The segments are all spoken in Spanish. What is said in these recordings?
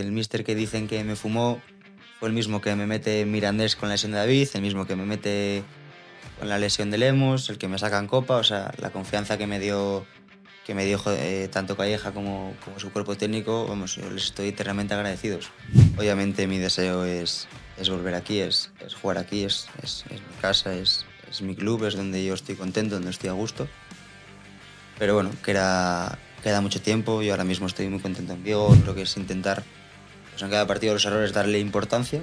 El míster que dicen que me fumó fue el mismo que me mete Mirandés con la lesión de David, el mismo que me mete con la lesión de Lemos, el que me saca en Copa. O sea, la confianza que me dio tanto Calleja como su cuerpo técnico, vamos, yo les estoy eternamente agradecidos. Obviamente mi deseo es volver aquí, es jugar aquí, es mi casa, es mi club, es donde yo estoy contento, donde estoy a gusto. Pero bueno, queda mucho tiempo, yo ahora mismo estoy muy contento en Vigo. Creo que es intentar, pues en cada partido los errores, darle importancia,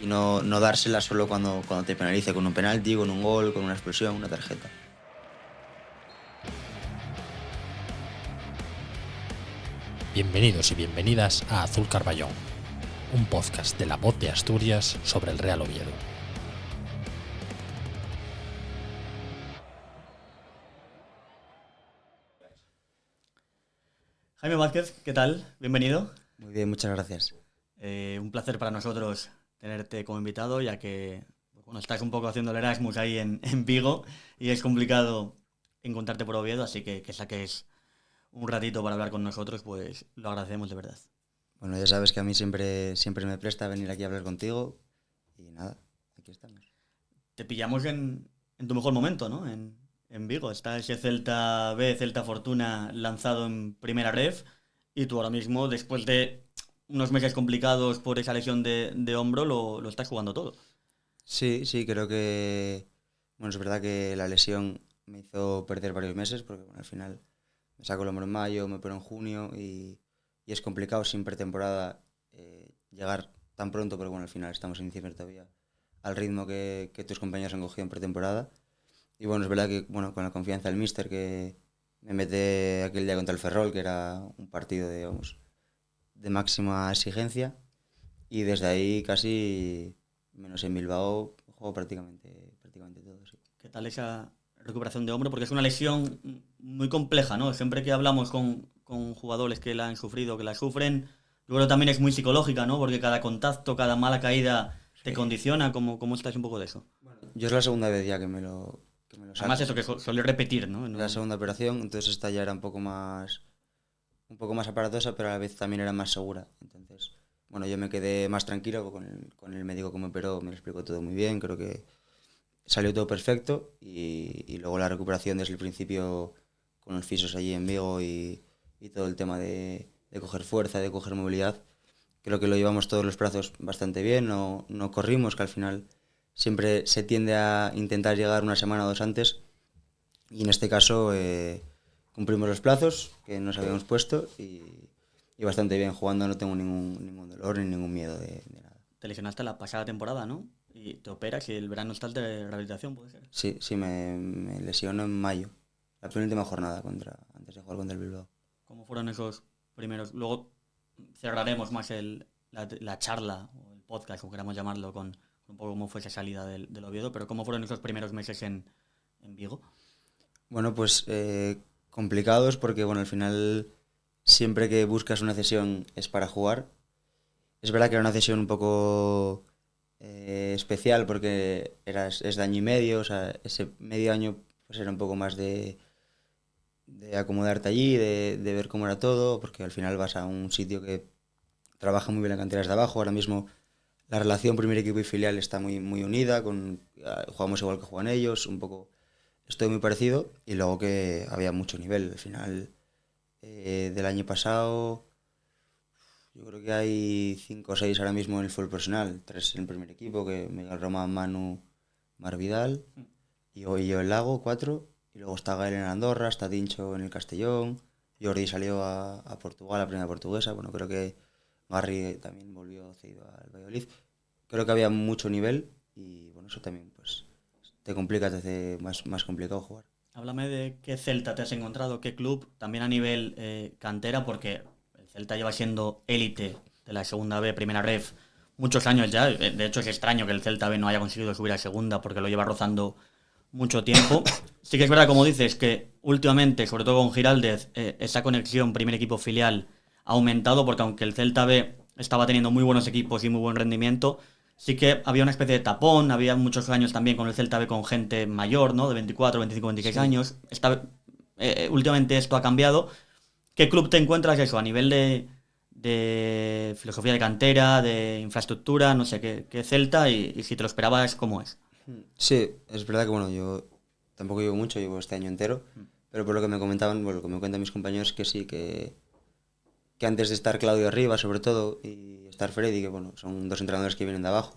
y no dársela solo cuando te penalice con un penalti, con un gol, con una expulsión, una tarjeta. Bienvenidos y bienvenidas a Azul Carballón, un podcast de La Voz de Asturias sobre el Real Oviedo. Jaime Vázquez, ¿qué tal? Bienvenido. Muy bien, muchas gracias. Un placer para nosotros tenerte como invitado, ya que estás un poco haciendo el Erasmus ahí en Vigo y es complicado encontrarte por Oviedo, así que saques un ratito para hablar con nosotros, pues lo agradecemos de verdad. Bueno, ya sabes que a mí siempre me presta venir aquí a hablar contigo y nada, aquí estamos. Te pillamos en tu mejor momento, ¿no? En Vigo está ese Celta B, Celta Fortuna lanzado en primera ref y tú ahora mismo, después de unos meses complicados por esa lesión de hombro, lo estás jugando todo. Sí, creo que... Bueno, es verdad que la lesión me hizo perder varios meses porque bueno, al final me saco el hombro en mayo, me opero en junio y es complicado sin pretemporada llegar tan pronto, pero bueno, al final estamos en diciembre todavía al ritmo que tus compañeros han cogido en pretemporada. Y bueno, es verdad que bueno, con la confianza del míster que me mete aquel día contra el Ferrol, que era un partido de máxima exigencia, y desde ahí casi, menos en Bilbao, juego prácticamente todo, sí. ¿Qué tal esa recuperación de hombro? Porque es una lesión muy compleja, ¿no? Siempre que hablamos con jugadores que la han sufrido, que la sufren, yo creo que también es muy psicológica, ¿no? Porque cada contacto, cada mala caída te condiciona. ¿Cómo estás un poco de eso? Yo es la segunda vez ya que me lo saco. Además eso que suele repetir, ¿no? La segunda operación, entonces esta ya era un poco más aparatosa, pero a la vez también era más segura. Entonces, bueno, yo me quedé más tranquilo con el médico que me operó, me lo explicó todo muy bien, creo que salió todo perfecto y luego la recuperación desde el principio con los fisios allí en Vigo y todo el tema de coger fuerza, de coger movilidad, creo que lo llevamos todos los brazos bastante bien, no corrimos, que al final siempre se tiende a intentar llegar una semana o dos antes, y en este caso cumplimos los plazos que nos habíamos puesto y bastante bien jugando, no tengo ningún dolor ni ningún miedo de nada. Te lesionaste la pasada temporada, ¿no? Y te operas y el verano estás de rehabilitación, ¿puede ser? Sí, me lesiono en mayo, la penúltima jornada antes de jugar contra el Bilbao. ¿Cómo fueron esos primeros? Luego cerraremos más la charla o el podcast, como queramos llamarlo, con un poco cómo fue esa salida del Oviedo, pero ¿cómo fueron esos primeros meses en Vigo? Bueno, pues complicados porque bueno, al final siempre que buscas una cesión es para jugar. Es verdad que era una cesión un poco especial porque es de año y medio, o sea, ese medio año pues era un poco más de acomodarte allí, de ver cómo era todo, porque al final vas a un sitio que trabaja muy bien la cantera desde abajo. Ahora mismo la relación primer equipo y filial está muy, muy unida, jugamos igual que juegan ellos, un poco estoy muy parecido, y luego que había mucho nivel. Al final del año pasado yo creo que hay 5 o 6 ahora mismo en el fútbol profesional, 3 en el primer equipo, que Miguel Román, Manu, Mar Vidal, y yo en Lago, 4, y luego está Gael en Andorra, está Tincho en el Castellón, Jordi salió a Portugal, a primera portuguesa, bueno, creo que Garry también volvió cedido al Valladolid. Creo que había mucho nivel y bueno, eso también pues te complica, te hace más complicado jugar. Háblame de qué Celta te has encontrado, qué club, también a nivel cantera, porque el Celta lleva siendo élite de la segunda B, primera ref, muchos años ya. De hecho es extraño que el Celta B no haya conseguido subir a segunda porque lo lleva rozando mucho tiempo. Sí que es verdad, como dices, que últimamente, sobre todo con Giraldez, esa conexión primer equipo filial ha aumentado, porque aunque el Celta B estaba teniendo muy buenos equipos y muy buen rendimiento, sí que había una especie de tapón. Había muchos años también con el Celta B con gente mayor, ¿no? De 24, 25, 26 sí. años. Últimamente esto ha cambiado. ¿Qué club te encuentras eso a nivel de de filosofía de cantera, de infraestructura, no sé qué Celta y si te lo esperabas, ¿cómo es? Sí, es verdad que bueno, yo tampoco llevo mucho, llevo este año entero, pero por lo que me comentaban, bueno, lo que me cuentan mis compañeros, que sí, que antes de estar Claudio arriba, sobre todo, y estar Freddy, que bueno, son dos entrenadores que vienen de abajo,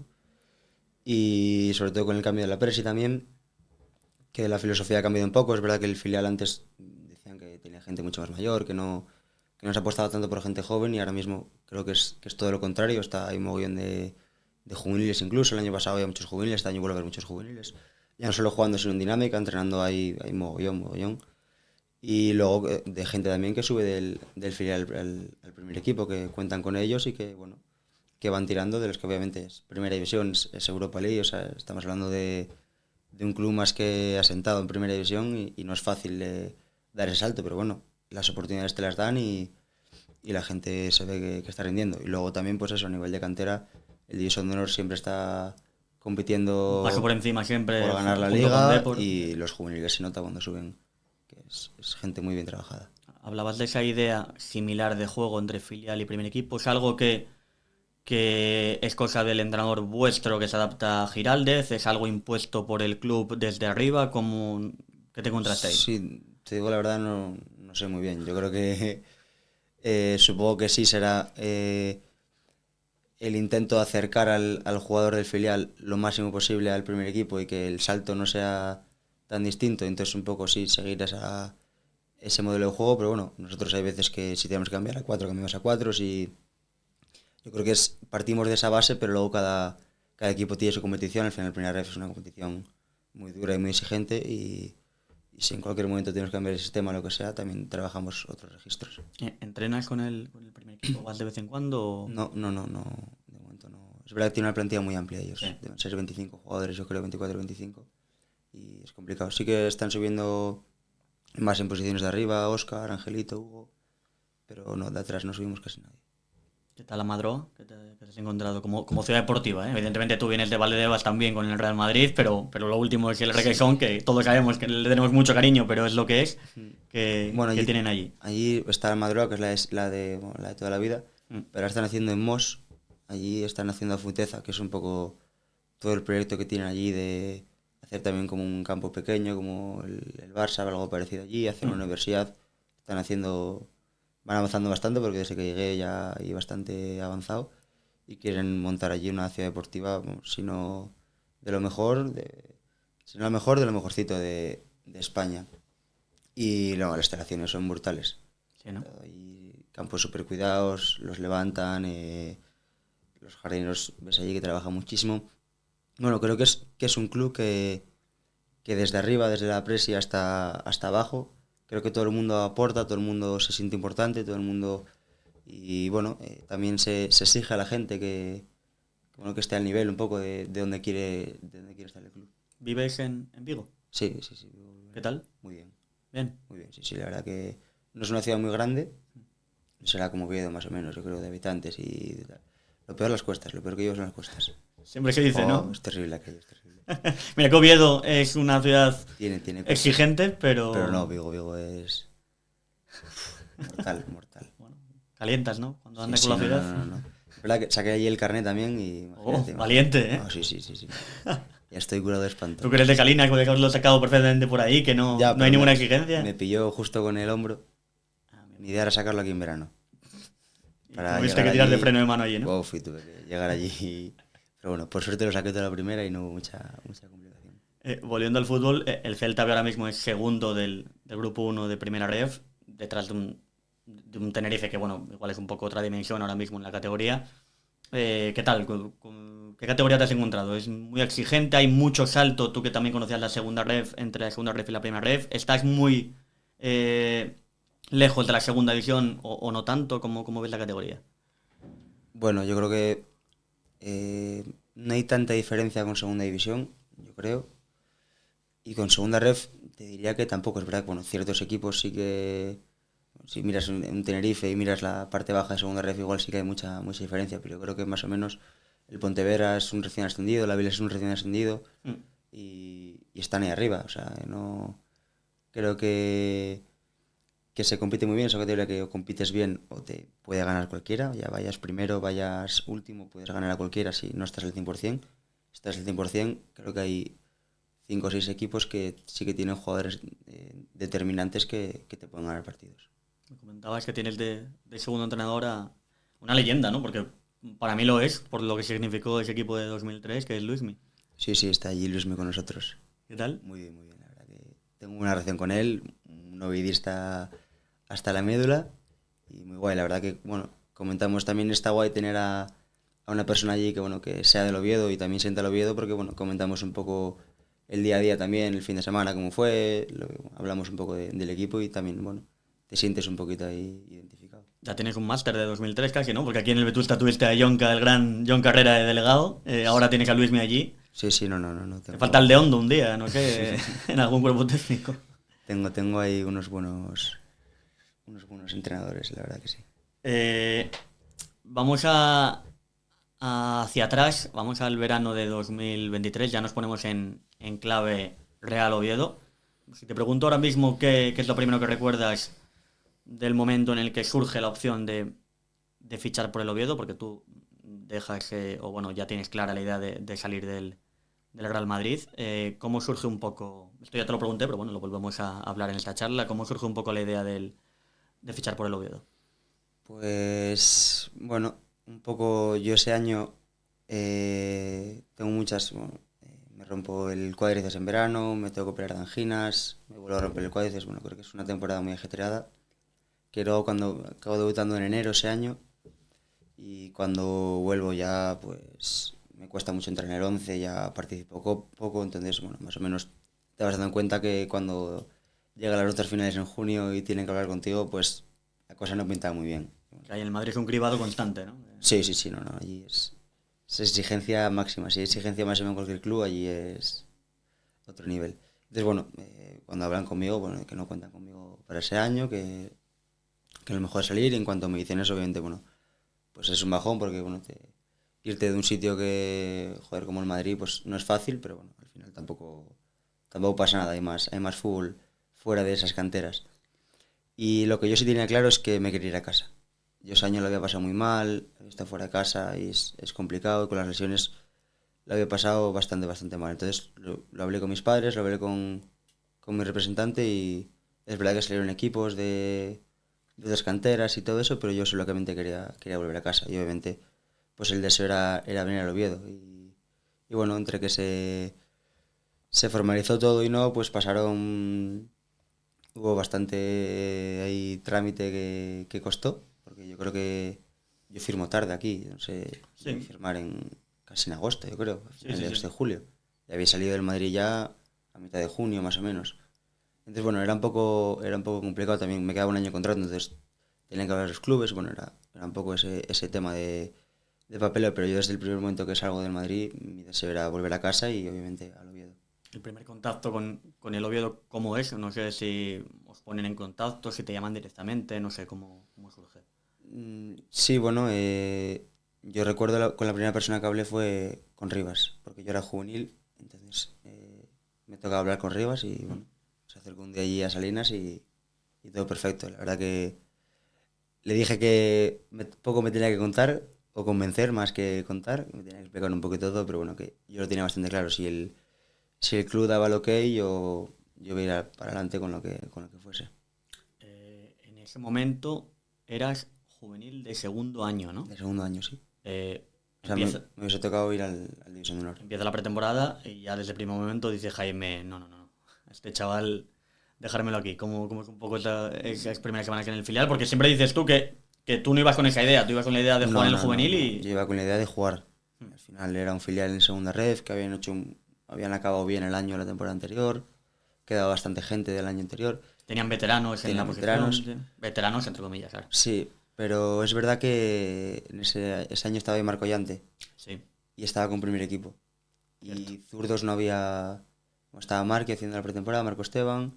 y sobre todo con el cambio de la Presi también, que la filosofía ha cambiado un poco. Es verdad que el filial antes decían que tenía gente mucho más mayor, que no se apostaba tanto por gente joven, y ahora mismo creo que es todo lo contrario. Hay un mogollón de juveniles incluso. El año pasado había muchos juveniles, este año vuelve a haber muchos juveniles. Ya no solo jugando, sino en dinámica, entrenando hay mogollón. Y luego de gente también que sube del filial al primer equipo, que cuentan con ellos y que, bueno, que van tirando de los que obviamente es Primera División, es Europa League. O sea, estamos hablando de un club más que asentado en Primera División, y no es fácil dar ese salto, pero bueno, las oportunidades te las dan, y la gente se ve que está rindiendo. Y luego también, pues eso, a nivel de cantera, el División de Honor siempre está compitiendo Paso por encima siempre por ganar la junto con liga, Depor. y los juveniles se nota cuando suben, que es gente muy bien trabajada. Hablabas de esa idea similar de juego entre filial y primer equipo. ¿Es algo que es cosa del entrenador vuestro que se adapta a Giraldez? ¿Es algo impuesto por el club desde arriba? ¿Qué te encontraste ahí? Sí, te digo la verdad, no sé muy bien. Yo creo que supongo que sí será el intento de acercar al jugador del filial lo máximo posible al primer equipo, y que el salto no sea tan distinto. Entonces un poco sí, seguir ese modelo de juego, pero bueno, nosotros hay veces que si tenemos que cambiar a 4, cambiamos a 4. Si, yo creo que partimos de esa base, pero luego cada equipo tiene su competición. Al final el primer ref es una competición muy dura y muy exigente, y si en cualquier momento tenemos que cambiar el sistema o lo que sea, también trabajamos otros registros. ¿Entrenas con el primer equipo? ¿Vas de vez en cuando? No, de momento no. Es verdad que tiene una plantilla muy amplia ellos, Sí. deben ser 25 jugadores, yo creo 24 25, y es complicado. Sí que están subiendo más en posiciones de arriba, Óscar, Angelito, Hugo, pero no, de atrás no subimos casi nadie. ¿Qué tal la Madroa? ¿Qué te has encontrado como ciudad deportiva? Evidentemente tú vienes de Valdebebas también con el Real Madrid, pero lo último es el Requesón, que todos sabemos que le tenemos mucho cariño, pero es lo que es. Bueno, ¿Qué tienen allí? Allí está la Madroa, que es la de toda la vida, pero ahora están haciendo en Mos, allí están haciendo a Futeza, que es un poco todo el proyecto que tienen allí de hacer también como un campo pequeño, como el Barça, algo parecido allí, hacer una universidad. Van avanzando bastante, porque desde que llegué ya hay bastante avanzado, y quieren montar allí una ciudad deportiva, si no de lo mejor, si no lo mejor, de lo mejorcito de España. Y luego las instalaciones son brutales. Sí, ¿no? Hay campos súper cuidados, los levantan, los jardineros ves allí que trabajan muchísimo. Bueno, creo que es un club que desde arriba, desde la presi hasta abajo, creo que todo el mundo aporta, todo el mundo se siente importante, todo el mundo. Y bueno, también se exige a la gente bueno, que esté al nivel un poco de donde quiere estar el club. ¿Vives en Vigo? Sí. ¿Qué tal? Muy bien. Bien. Muy bien, sí, la verdad que no es una ciudad muy grande, será como Oviedo más o menos, yo creo, de habitantes y de tal. Lo peor las cuestas, lo peor que llevo son las cuestas. Siempre se dice, ¿no? Es terrible aquello, es terrible. Mira que Oviedo es una ciudad Tiene cuestas, exigente, pero... pero no, Vigo es mortal. Bueno, calientas, ¿no? Cuando andas Sí, con la sí, ciudad. no. Es verdad que saqué allí el carnet también y... imagínate, valiente, ¿eh? No, sí. Ya estoy curado de espanto. Tú que eres de Calinas, que lo has sacado perfectamente por ahí, que no hay ninguna exigencia. Me pilló justo con el hombro. Mi idea era sacarlo aquí en verano. Tuviste que tirar de freno de mano allí, ¿no? Uf, y tuve que llegar allí. Pero bueno, por suerte lo saqué toda la primera y no hubo mucha complicación. Volviendo al fútbol, el Celta ahora mismo es segundo del grupo 1 de Primera Ref, detrás de un Tenerife que, bueno, igual es un poco otra dimensión ahora mismo en la categoría. ¿Qué tal? ¿Qué categoría te has encontrado? ¿Es muy exigente? ¿Hay mucho salto? Tú que también conocías la segunda ref, entre la segunda ref y la primera ref. ¿Estás muy lejos de la segunda división o no tanto? ¿Cómo ves la categoría? Bueno, yo creo que no hay tanta diferencia con segunda división, yo creo. Y con segunda ref te diría que tampoco. Es verdad que, bueno, ciertos equipos sí que... Si miras un Tenerife y miras la parte baja de segunda ref, igual sí que hay mucha diferencia, pero yo creo que más o menos el Pontevedra es un recién ascendido, la Vila es un recién ascendido, y están ahí arriba. O sea, no creo que que se compite muy bien, esa categoría que o compites bien o te puede ganar cualquiera, ya vayas primero, vayas último, puedes ganar a cualquiera si no estás al 100%. Si estás al 100%, creo que hay 5 o 6 equipos que sí que tienen jugadores determinantes que te pueden ganar partidos. Me comentabas que tienes de segundo entrenador a una leyenda, ¿no? Porque para mí lo es, por lo que significó ese equipo de 2003, que es Luismi. Sí, está allí Luismi con nosotros. ¿Qué tal? Muy bien, la verdad que tengo una relación con él, un novidista hasta la médula y muy guay, la verdad que, bueno, comentamos también está guay tener a una persona allí que, bueno, que sea del Oviedo y también sienta el Oviedo porque, bueno, comentamos un poco el día a día también, el fin de semana, cómo fue, hablamos un poco del equipo y también, bueno, te sientes un poquito ahí identificado. Ya tienes un máster de 2003 casi, ¿no? Porque aquí en el Vetusta tuviste a Jonca, el gran Jon Carrera de delegado, ahora tienes a Luismi allí. Sí, no. Te falta el de Hondo un día, no sé, en algún cuerpo técnico. Tengo ahí unos buenos entrenadores, la verdad que sí. Vamos hacia atrás, vamos al verano de 2023, ya nos ponemos en clave Real Oviedo. Si te pregunto ahora mismo qué es lo primero que recuerdas del momento en el que surge la opción de fichar por el Oviedo, porque tú dejas, o bueno, ya tienes clara la idea de salir del Real Madrid. ¿Cómo surge un poco, esto ya te lo pregunté, pero bueno, lo volvemos a hablar en esta charla, cómo surge un poco la idea de fichar por el Oviedo? Pues, bueno, un poco yo ese año tengo muchas, bueno, me rompo el cuádriceps en verano, me tengo que operar de anginas, me vuelvo a romper el cuádriceps, bueno, creo que es una temporada muy ajetreada, que luego cuando acabo debutando en enero ese año y cuando vuelvo ya pues me cuesta mucho entrar en el 11, ya participo poco, entonces bueno, más o menos te vas dando cuenta que cuando llega las notas finales en junio y tienen que hablar contigo, pues la cosa no pinta muy bien. Que ahí en el Madrid es un cribado constante, ¿no? Sí, no, allí es exigencia máxima, si hay exigencia máxima en cualquier club, allí es otro nivel. Entonces bueno, cuando hablan conmigo, bueno, que no cuentan conmigo para ese año, que lo mejor es salir, y en cuanto me dicen eso, obviamente, bueno, pues es un bajón porque, bueno, irte de un sitio que, joder, como el Madrid, pues no es fácil, pero bueno, al final tampoco pasa nada, hay más fútbol fuera de esas canteras. Y lo que yo sí tenía claro es que me quería ir a casa. Yo ese año lo había pasado muy mal, había estado fuera de casa y es complicado, y con las lesiones lo había pasado bastante mal. Entonces lo hablé con mis padres, lo hablé con mi representante y es verdad que salieron equipos de otras canteras y todo eso, pero yo solamente quería volver a casa y obviamente pues el deseo era venir al Oviedo y bueno, entre que se formalizó todo y no, pues hubo bastante ahí trámite que costó, porque yo creo que yo firmo tarde aquí, no sé, Sí. firmar casi en agosto, yo creo, Sí, el sí. de julio. Y había salido del Madrid ya a mitad de junio más o menos. Entonces bueno, era un poco complicado también, me quedaba un año de contrato, entonces tenían que hablar los clubes, bueno, era un poco ese tema de papeleo, pero yo desde el primer momento que salgo del Madrid, mi deseo era volver a casa y obviamente al Oviedo. El primer contacto con el Oviedo, ¿cómo es? No sé si os ponen en contacto, si te llaman directamente, no sé cómo surge. Sí, bueno, yo recuerdo con la primera persona que hablé fue con Rivas, porque yo era juvenil, entonces me tocaba hablar con Rivas y bueno, se acercó un día allí a Salinas y todo perfecto. La verdad que le dije que poco me tenía que contar o convencer más que contar, me tenía que explicar un poquito todo, pero bueno, que yo lo tenía bastante claro. Si el club daba el ok, yo iba a ir para adelante con lo que fuese. En ese momento eras juvenil de segundo año, ¿no? De segundo año, sí. O sea, Empieza, me hubiese tocado ir al División de Honor. empieza la pretemporada y ya desde el primer momento dice Jaime, no, este chaval, dejármelo aquí. ¿Cómo es un poco esas primeras semanas que en el filial? Porque siempre dices tú que tú no ibas con esa idea, tú ibas con la idea de jugar en el juvenil y... Yo iba con la idea de jugar. Al final era un filial en segunda red, que habían acabado bien el año, la temporada anterior, quedaba bastante gente del año anterior. Tenían veteranos en la posición. Sí. Veteranos, entre comillas, claro. Sí, pero es verdad que en ese año estaba ahí Marco Llante. Sí. Y estaba con primer equipo. Cierto. Y zurdos no había... Estaba Marque haciendo la pretemporada, Marco Esteban,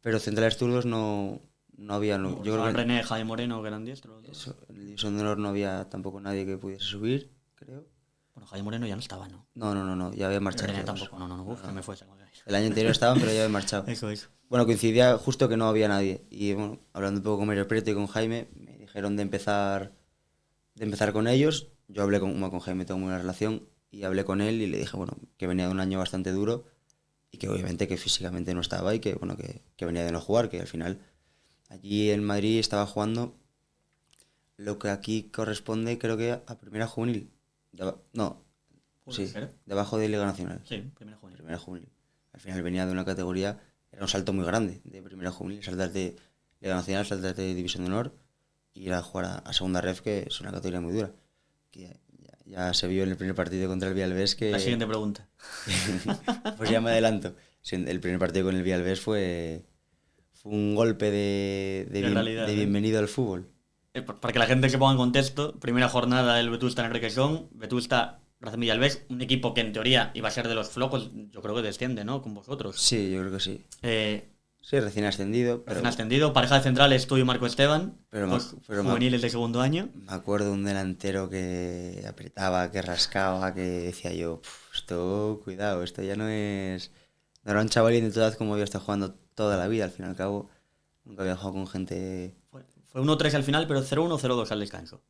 pero centrales zurdos no había. Yo creo que René, Jaime Moreno, que eran diestros. Eso, en el División de Honor no había tampoco nadie que pudiese subir, creo. Bueno, Jaime Moreno ya no estaba, ¿no? No, ya había marchado. René tampoco, no, uf, que me fue. El año anterior estaban, pero ya habían marchado. Eso. Bueno, coincidía justo que no había nadie. Y bueno, hablando un poco con Mario Prieto y con Jaime, me dijeron de empezar con ellos. Yo hablé con Jaime, tengo muy buena relación, y hablé con él y le dije, bueno, que venía de un año bastante duro y que obviamente que físicamente no estaba y que, bueno, que venía de no jugar, que al final allí en Madrid estaba jugando lo que aquí corresponde, creo que a primera juvenil. No, sí, debajo de Liga Nacional. Sí, primera juvenil. Primera juvenil. Al final venía de una categoría, era un salto muy grande de primera juvenil, saltar de Liga Nacional, saltar de División de Honor y ir a jugar a segunda ref, que es una categoría muy dura. Que ya se vio en el primer partido contra el Villalbés que... La siguiente pregunta. Pues ya me adelanto. El primer partido con el Villalbés fue un golpe de bienvenido al fútbol. Para que la gente se ponga en contexto, primera jornada del Vetusta en el Requesón, Vetusta, Racing Villalbés, un equipo que en teoría iba a ser de los flojos, yo creo que desciende, ¿no? Con vosotros. Sí, yo creo que sí. Sí, recién ascendido. Recién ascendido, pareja de centrales, tú y Marco Esteban, juveniles de segundo año. Me acuerdo de un delantero que apretaba, que rascaba, que decía yo, cuidado, esto ya no es... No era un chavalín de toda edad como había estado jugando toda la vida, al fin y al cabo. Nunca había jugado con gente... Fue 1-3 al final, pero 0-1 0-2 al descanso.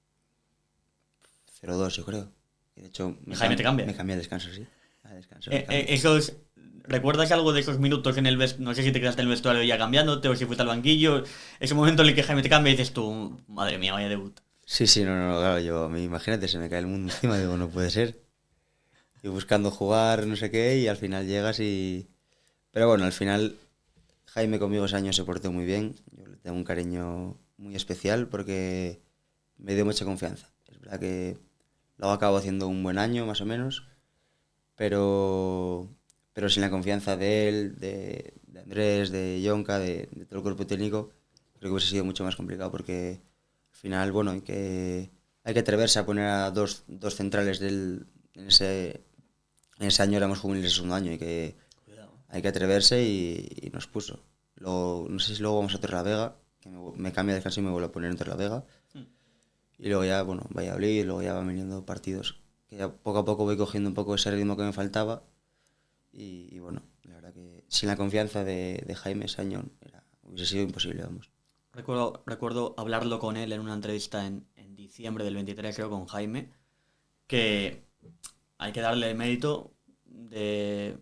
0-2, yo creo. Y de hecho, Jaime te cambia. Me cambié al descanso, sí. ¿Recuerdas algo de esos minutos en el vestuario? No sé si te quedaste en el vestuario ya cambiándote o si fuiste al banquillo. Ese momento en el que Jaime te cambia y dices tú, madre mía, vaya debut. Sí, no, claro, a mí, imagínate, se me cae el mundo encima, digo, no puede ser. Y buscando jugar, no sé qué, y al final llegas y... Pero bueno, al final Jaime conmigo ese año se portó muy bien. Yo le tengo un cariño muy especial porque me dio mucha confianza. Es verdad que luego acabo haciendo un buen año, más o menos, pero sin la confianza de él, de Andrés, de Yonka, de todo el cuerpo técnico, creo que hubiese sido mucho más complicado porque al final, bueno, hay que atreverse a poner a dos centrales en ese año, éramos juveniles de segundo año, hay que atreverse y nos puso. Luego, no sé si luego vamos a Torrelavega, que me cambia de descanso y me vuelvo a poner en Torrelavega. Y luego ya, bueno, Valladolid, y luego ya van viniendo partidos. Que ya poco a poco voy cogiendo un poco ese ritmo que me faltaba. Y bueno, la verdad que sin la confianza de Jaime ese año hubiese sido imposible, vamos. Recuerdo hablarlo con él en una entrevista en diciembre del 23, creo, con Jaime, que hay que darle mérito de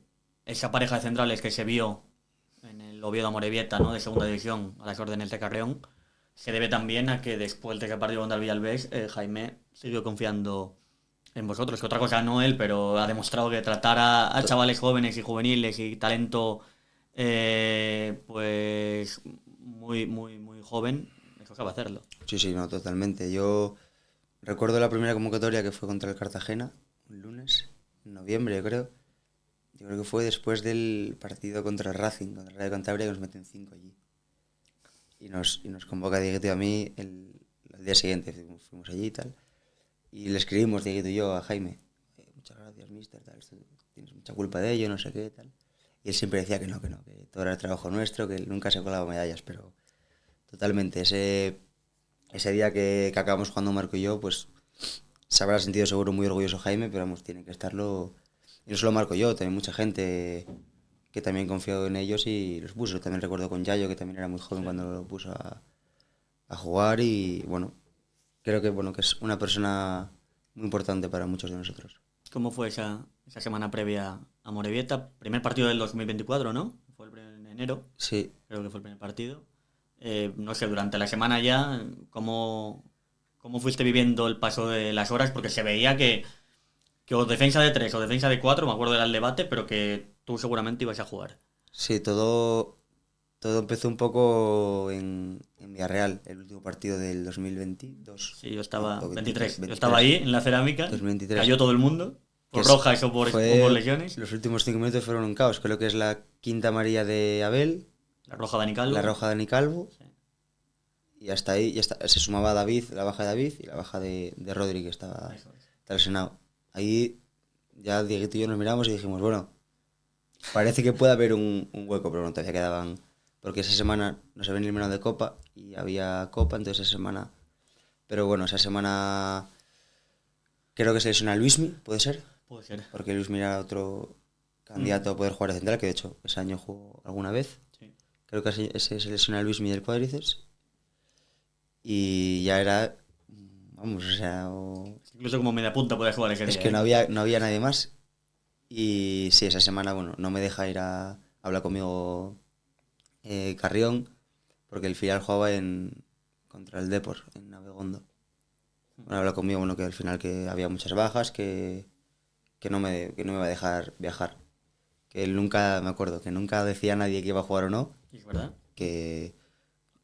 esa pareja de centrales que se vio en el Oviedo Amorebieta, ¿no?, de segunda división, a las órdenes de Carreón. Se debe también a que después de ese partido contra el Villalbés, Jaime siguió confiando en vosotros, que otra cosa no él, pero ha demostrado que tratar a chavales jóvenes y juveniles y talento pues muy joven, eso sabe hacerlo. Sí, no, totalmente. Yo recuerdo la primera convocatoria que fue contra el Cartagena, un lunes, en noviembre, yo creo. Yo creo que fue después del partido contra el Racing, contra el Rayo Cantabria, que nos meten 5 allí. Y nos convoca Dieguito y a mí el día siguiente, fuimos allí y tal. Y le escribimos, Dieguito y yo, a Jaime, muchas gracias, mister, tal, tienes mucha culpa de ello, no sé qué, tal. Y él siempre decía que todo era el trabajo nuestro, que nunca se colaba medallas, pero totalmente, ese día que acabamos jugando Marco y yo, pues se habrá sentido seguro muy orgulloso Jaime, pero vamos, tiene que estarlo, y no solo Marco y yo, también mucha gente que también confió en ellos y los puso. También recuerdo con Yayo, que también era muy joven cuando lo puso a jugar, y bueno, creo que es una persona muy importante para muchos de nosotros. ¿Cómo fue esa semana previa a Amorebieta? Primer partido del 2024, ¿no? Fue en enero. Sí. Creo que fue el primer partido. No sé, durante la semana ya, ¿cómo fuiste viviendo el paso de las horas? Porque se veía que o defensa de 3 o defensa de 4, me acuerdo del debate, pero que tú seguramente ibas a jugar. Sí, todo empezó un poco en Villarreal, el último partido del 2022. Sí, yo estaba 23. Yo estaba ahí, en la cerámica. 2023. Cayó todo el mundo, por rojas o por lesiones. Los últimos 5 minutos fueron un caos. Creo que es la quinta amarilla de Abel. La roja de Dani Calvo. La roja de Dani Calvo. Sí. Y hasta ahí se sumaba David, la baja de David, y la baja de Rodri, que estaba lesionado. Ahí ya Dieguito y yo nos miramos y dijimos, bueno, parece que puede haber un hueco, pero no, todavía quedaban, porque esa semana nos habían eliminado de Copa y había Copa, entonces esa semana, pero bueno, esa semana Creo que se lesiona a Luismi, puede ser, Puede ser. porque Luismi era otro candidato a poder jugar de central, que de hecho ese año jugó alguna vez. Sí. Creo que ese se lesiona a Luismi del cuádriceps. Y ya era, vamos, o sea, Incluso como media punta puede jugar ese es día, que ¿eh? no había nadie más. Y sí, esa semana, bueno, no me deja ir a hablar conmigo Carrión, porque el filial jugaba contra el Depor, en Abegondo. Bueno, habla conmigo, bueno, que al final que había muchas bajas, que no me iba a dejar viajar. Que él nunca, me acuerdo, que nunca decía a nadie que iba a jugar o no, ¿Es verdad? que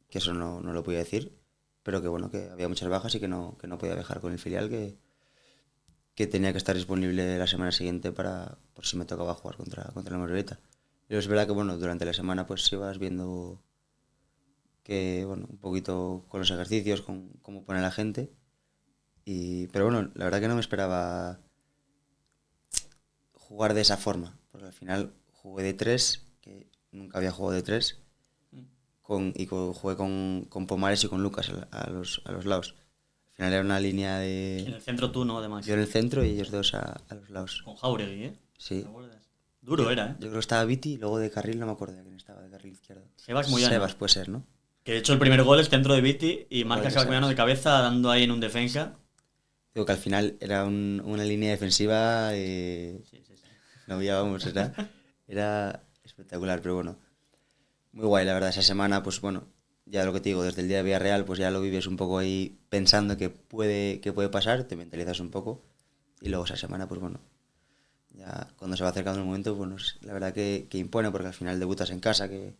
eso no lo podía decir, pero que bueno, que había muchas bajas y que no podía viajar con el filial, que tenía que estar disponible la semana siguiente por si me tocaba jugar contra la Morevieta. Y es verdad que bueno, durante la semana pues ibas viendo que, bueno, un poquito con los ejercicios, con cómo pone la gente. Pero bueno, la verdad que no me esperaba jugar de esa forma, porque al final jugué de 3, que nunca había jugado de 3, jugué con Pomares y con Lucas a los lados. Al final era una línea En de... el centro tú, ¿no? Además. Yo en el centro y ellos dos a los lados. Con Jauregui, ¿eh? Sí. ¿Te acuerdas? Duro era, ¿eh? Yo creo que estaba Viti y luego de carril no me acuerdo de quién estaba de carril izquierdo. Sebas Moyano. Sebas puede ser, ¿no? Que de hecho el primer gol es centro de Viti y marca Gol de Sebas Moyano Sebas. de cabeza dando ahí en un defensa. Digo que al final era una línea defensiva, Sí, sí, sí. no había, vamos, era espectacular, pero bueno, muy guay la verdad. Esa semana, pues bueno, ya lo que te digo, desde el día de Villarreal, pues ya lo vives un poco ahí pensando que puede pasar, te mentalizas un poco y luego esa semana, pues bueno, ya cuando se va acercando el momento, bueno, la verdad que impone, porque al final debutas en casa, que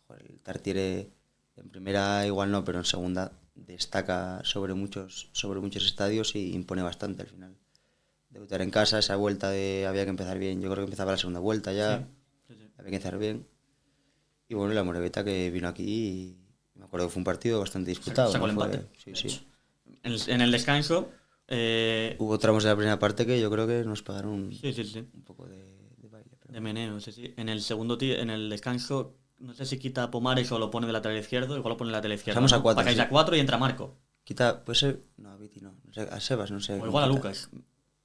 joder, el Tartiere en primera igual no, pero en segunda destaca sobre muchos estadios y impone bastante al final. Debutar en casa, esa vuelta había que empezar bien, yo creo que empezaba la segunda vuelta ya, Sí, sí. había que empezar bien. Y bueno, la Morevieta que vino aquí y me acuerdo que fue un partido bastante disputado. Sacó el ¿no? empate. Sí, de sí. hecho. En el descanso. Hubo tramos de la primera parte que yo creo que nos pagaron Sí, sí, sí. un poco de baile. Pero... De meneo, sí, sí. En el segundo en el descanso, no sé si quita a Pomares o lo pone de lateral izquierdo, igual lo pone de lateral izquierdo. Pasamos a ¿no? 4, Pasáis sí. a 4 y entra Marco. Quita, puede ser, no, a Viti no, sé, a Sebas, no sé. O igual a quita. Lucas.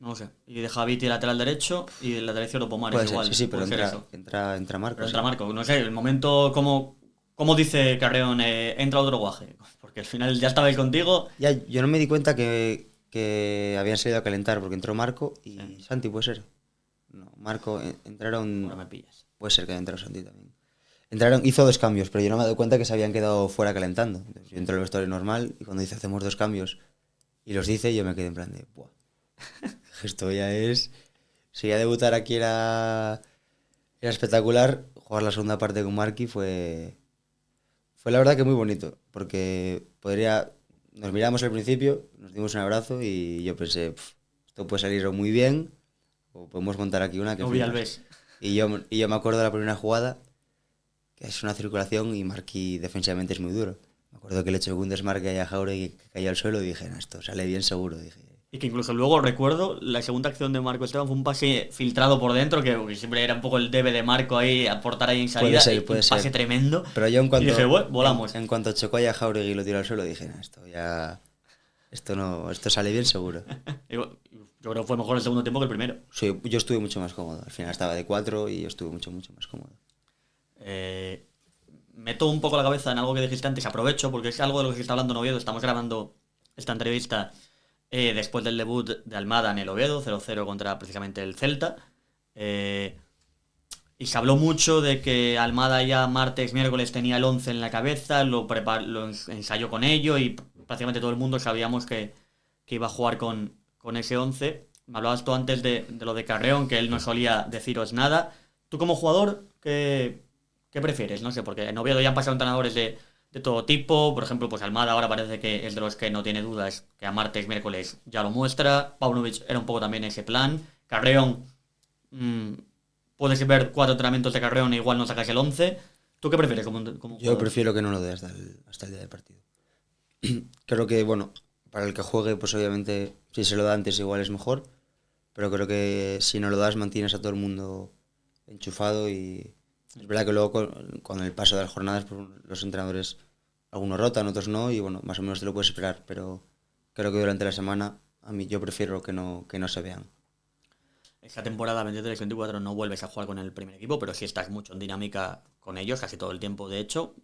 No lo sé. Y deja a Viti lateral derecho y el lateral izquierdo Pomares Puede ser, igual. sí, pero puede ser eso. entra Marcos. Pero entra Marco. No sé, el momento, ¿cómo dice Carreón? Entra otro guaje. Porque al final ya estaba él contigo. Ya, yo no me di cuenta que habían salido a calentar porque entró Marco y Sí. Santi, puede ser. No, Marco, entraron. Ahora me pillas. Puede ser que haya entrado Santi también. Hizo 2 cambios, pero yo no me he dado cuenta que se habían quedado fuera calentando. Entonces, yo entro al vestuario normal y cuando dice hacemos 2 cambios y los dice, yo me quedé en plan de, ¡buah! Esto ya es... Si ya debutar aquí era espectacular, jugar la segunda parte con Marky fue la verdad que muy bonito, porque nos miramos al principio, nos dimos un abrazo y yo pensé, esto puede salir o muy bien o podemos montar aquí una que No vi al flipas". Ves. Y yo me acuerdo de la primera jugada, que es una circulación y Marquí defensivamente es muy duro. Me acuerdo que le echó un desmarque a Jauregui que cayó al suelo y dije, no, esto sale bien seguro. Dije, Y que incluso luego recuerdo, la segunda acción de Marco Esteban fue un pase filtrado por dentro, que siempre era un poco el debe de Marco ahí, aportar ahí en salida. puede un ser. pase tremendo. Pero yo en cuanto, y dije, bueno, volamos. En cuanto chocó a Jauregui y lo tiró al suelo, dije, no, esto sale bien seguro. Yo creo que fue mejor el segundo tiempo que el primero. Sí, yo estuve mucho más cómodo. Al final estaba de 4 y yo estuve mucho más cómodo. Meto un poco la cabeza en algo que dijiste antes, aprovecho, porque es algo de lo que se está hablando en Oviedo. Estamos grabando esta entrevista después del debut de Almada en el Oviedo, 0-0 contra precisamente el Celta. Y se habló mucho de que Almada ya martes, miércoles tenía el 11 en la cabeza, lo ensayó con ello y prácticamente todo el mundo sabíamos que iba a jugar con ese 11. Me hablabas tú antes de lo de Carreón, que él no solía deciros nada. Tú como jugador, ¿qué prefieres? No sé, porque en Oviedo ya han pasado entrenadores de todo tipo. Por ejemplo, pues Almada ahora parece que es de los que no tiene dudas, que a martes, miércoles ya lo muestra. Paunovic era un poco también ese plan. Carreón, puedes ver 4 entrenamientos de Carreón e igual no sacas el 11. ¿Tú qué prefieres como Yo jugador? prefiero que no lo dé hasta el día del partido. Creo que, bueno, para el que juegue, pues obviamente, si se lo da antes igual es mejor. Pero creo que si no lo das, mantienes a todo el mundo enchufado y es verdad que luego con el paso de las jornadas, pues, los entrenadores, algunos rotan, otros no, y bueno, más o menos te lo puedes esperar. Pero creo que durante la semana, a mí yo prefiero que no se vean. Esta temporada 23-24 no vuelves a jugar con el primer equipo, pero sí estás mucho en dinámica con ellos, casi todo el tiempo. De hecho,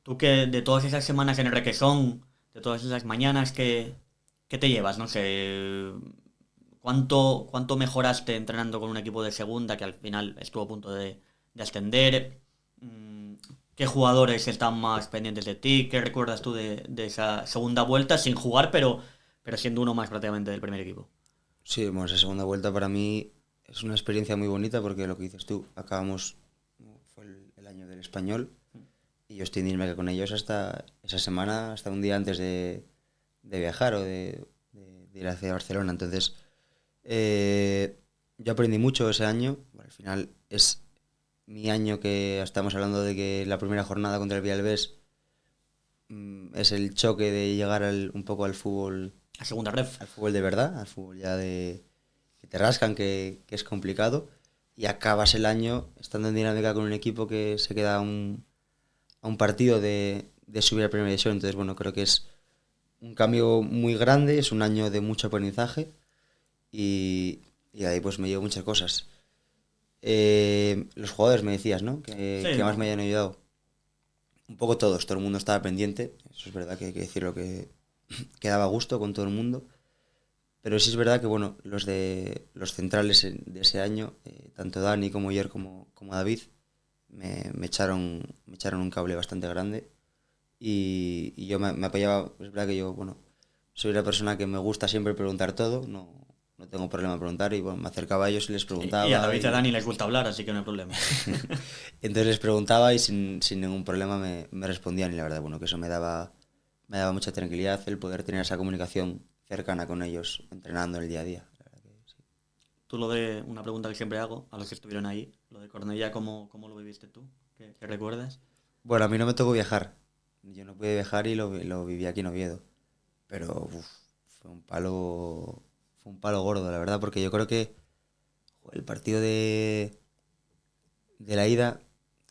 tú que de todas esas semanas en el Requesón, de todas esas mañanas, ¿qué te llevas? No sé, ¿cuánto mejoraste entrenando con un equipo de segunda que al final estuvo a punto de ascender? ¿Qué jugadores están más pendientes de ti? ¿Qué recuerdas tú de esa segunda vuelta sin jugar, pero siendo uno más prácticamente del primer equipo? Sí, bueno, esa segunda vuelta para mí es una experiencia muy bonita porque lo que dices tú, fue el año del Español y yo estoy en Dinamarca con ellos hasta esa semana, hasta un día antes de viajar o de ir hacia Barcelona. Entonces, yo aprendí mucho ese año. Bueno, al final es mi año que estamos hablando de que la primera jornada contra el Villalbés es el choque de llegar un poco al fútbol. A segunda ref. Al fútbol de verdad, al fútbol ya de que te rascan, que es complicado. Y acabas el año estando en dinámica con un equipo que se queda a un partido de subir a primera división. Entonces, bueno, creo que es un cambio muy grande, es un año de mucho aprendizaje y ahí pues me llevo muchas cosas. Los jugadores me decías, ¿no? Que más me hayan ayudado. Un poco todos, todo el mundo estaba pendiente. Eso es verdad que hay que decirlo, que daba gusto con todo el mundo. Pero sí es verdad que bueno, los centrales de ese año, tanto Dani como Yer como David, me echaron un cable bastante grande y yo me apoyaba. Es verdad que yo, bueno, soy una persona que me gusta siempre preguntar todo, no tengo problema en preguntar y bueno, me acercaba a ellos y les preguntaba. Y a David y a Dani les gusta hablar, así que no hay problema. Entonces les preguntaba y sin ningún problema me respondían y la verdad, bueno, que eso me daba mucha tranquilidad el poder tener esa comunicación cercana con ellos, entrenando el día a día. La verdad que sí. Tú una pregunta que siempre hago a los que estuvieron ahí, lo de Cornellá, ¿cómo lo viviste tú? ¿Qué recuerdas? Bueno, a mí no me tocó viajar. Yo no pude viajar y lo viví aquí en Oviedo. Pero fue un palo gordo, la verdad, porque yo creo que el partido de la ida,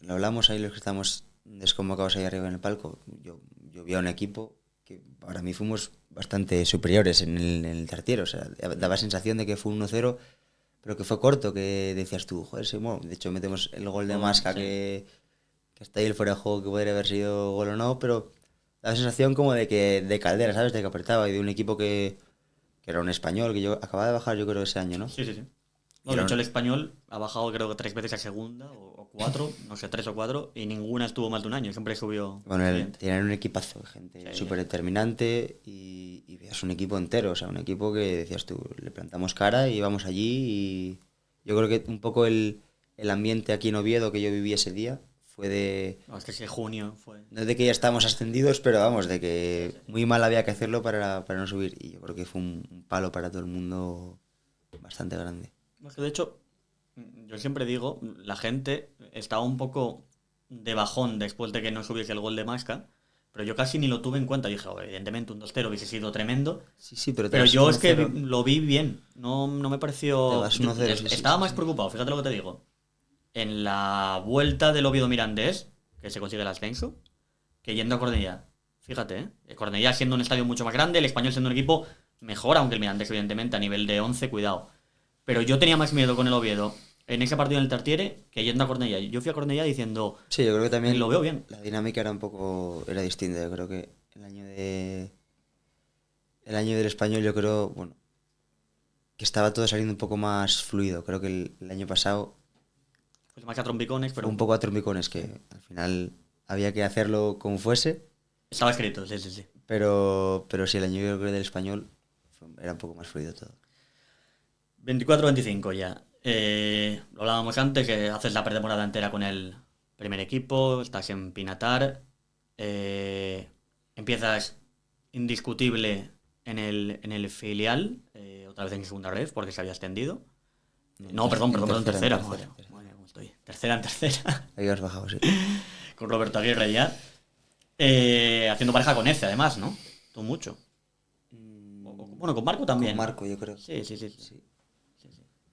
lo hablamos ahí los que estamos desconvocados ahí arriba en el palco. Yo vi a un equipo que para mí fuimos bastante superiores en el Tartiere. O sea, daba sensación de que fue 1-0, pero que fue corto, que decías tú, joder, sí, bueno, de hecho metemos el gol de Masca, sí, que está ahí el fuera de juego, que podría haber sido gol o no, pero daba sensación como de caldera, ¿sabes? De que apretaba y de un equipo que era un español, que yo acababa de bajar yo creo ese año, ¿no? Sí. No, de hecho el español ha bajado creo que 3 veces a segunda o 4, no sé, 3 o 4, y ninguna estuvo más de un año, siempre subió. Bueno, tienen un equipazo de gente súper determinante y veas un equipo entero, o sea, un equipo que decías tú, le plantamos cara y vamos allí y yo creo que un poco el ambiente aquí en Oviedo que yo viví ese día fue de... No, es que ese junio fue... No de que ya estábamos ascendidos, pero vamos, de que muy mal había que hacerlo para no subir y yo creo que fue un palo para todo el mundo bastante grande. Es que de hecho, yo siempre digo, la gente estaba un poco de bajón después de que no subiese el gol de Masca, pero yo casi ni lo tuve en cuenta. Dije, evidentemente un 2-0 hubiese sido tremendo, sí, pero yo es que lo vi bien, no me pareció... Estaba más preocupado, fíjate lo que te digo, en la vuelta del Oviedo Mirandés, que se consigue el ascenso, que yendo a Cornellá. Fíjate, Cornellá siendo un estadio mucho más grande, el Español siendo un equipo mejor, aunque el Mirandés evidentemente a nivel de 11, cuidado. Pero yo tenía más miedo con el Oviedo en ese partido en el Tartiere que yendo a Cornellá. Yo fui a Cornellá diciendo... Sí, yo creo que también lo veo bien. La dinámica era distinta. Yo creo que el año del Español, yo creo, bueno, que estaba todo saliendo un poco más fluido. Creo que el año pasado... Pues más a trompicones, pero... Un poco a trompicones, que al final había que hacerlo como fuese. Estaba escrito, sí. Pero sí, el año yo creo del Español era un poco más fluido todo. 24-25 ya. Lo hablábamos antes, que haces la pretemporada entera con el primer equipo, estás en Pinatar, empiezas indiscutible en el filial, otra vez en segunda ref, porque se había extendido. No, perdón, tercera. ¿Cómo estoy? Tercera. Ahí has bajado, sí. Con Roberto Aguirre ya. Haciendo pareja con Eze, además, ¿no? Tú mucho. Bueno, con Marco también. Con Marco, yo creo. Sí.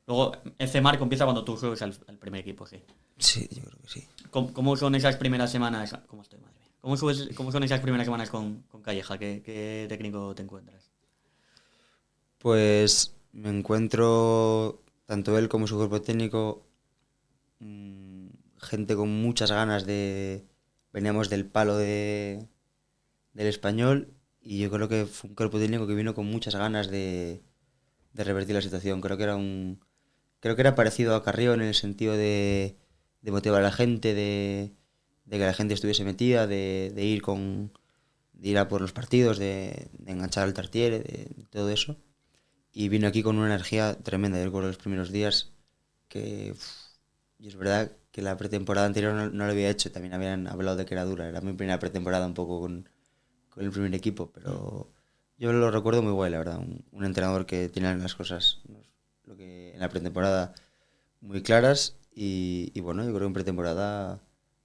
Luego, ese Marco empieza cuando tú subes al primer equipo, sí. Sí, yo creo que sí. ¿Cómo son esas primeras semanas? ¿Cómo estoy, madre mía? ¿Cómo son esas primeras semanas con Calleja? ¿Qué técnico te encuentras? Pues me encuentro, tanto él como su cuerpo técnico, gente con muchas ganas de... Veníamos del palo del Español y yo creo que fue un cuerpo técnico que vino con muchas ganas de revertir la situación. Creo que era parecido a Carrión en el sentido de motivar a la gente, de que la gente estuviese metida, de ir a por los partidos, de enganchar al Tartiere, de todo eso. Y vino aquí con una energía tremenda. Yo recuerdo los primeros días que... y es verdad que la pretemporada anterior no lo había hecho. También habían hablado de que era dura. Era mi primera pretemporada un poco con el primer equipo. Pero yo lo recuerdo muy guay, la verdad. Un entrenador que tenía las cosas lo que en la pretemporada muy claras. Y bueno, yo creo que en pretemporada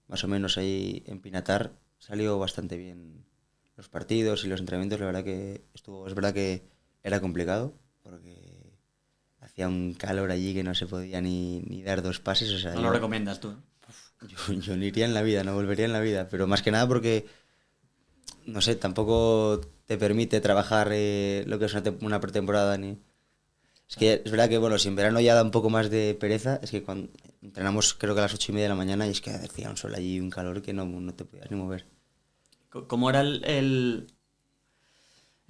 más o menos ahí en Pinatar salió bastante bien los partidos y los entrenamientos. La verdad que es verdad que era complicado porque hacía un calor allí que no se podía ni dar dos pases. O sea, No lo recomiendas tú. yo no iría en la vida, no volvería en la vida. Pero más que nada porque, no sé, tampoco te permite trabajar lo que es una pretemporada ni... Es que es verdad que, bueno, si en verano ya da un poco más de pereza, es que cuando entrenamos creo que a las 8:30 de la mañana y es que hacía un sol allí, un calor que no te podías ni mover. ¿Cómo era el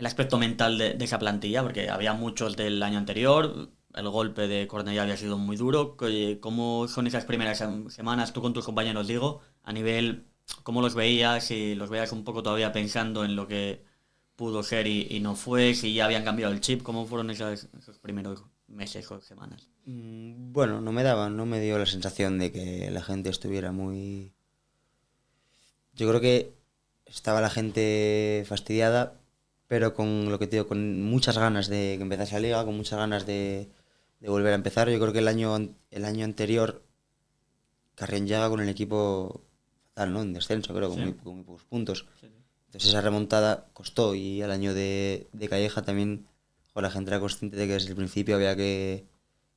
aspecto mental de esa plantilla? Porque había muchos del año anterior, el golpe de Cornellá había sido muy duro. ¿Cómo son esas primeras semanas, tú con tus compañeros, digo, a nivel, cómo los veías, si los veías un poco todavía pensando en lo que pudo ser y no fue, si ya habían cambiado el chip, cómo fueron esos primeros meses o semanas? Bueno, no me dio la sensación de que la gente estuviera muy... Yo creo que estaba la gente fastidiada, pero con lo que te digo, con muchas ganas de que empezase la liga, con muchas ganas de volver a empezar. Yo creo que el año anterior Carrión llega con el equipo fatal, ¿no? En descenso, creo, Sí. con muy pocos puntos. Sí, sí. Entonces esa remontada costó y al año de Calleja también la gente era consciente de que desde el principio había que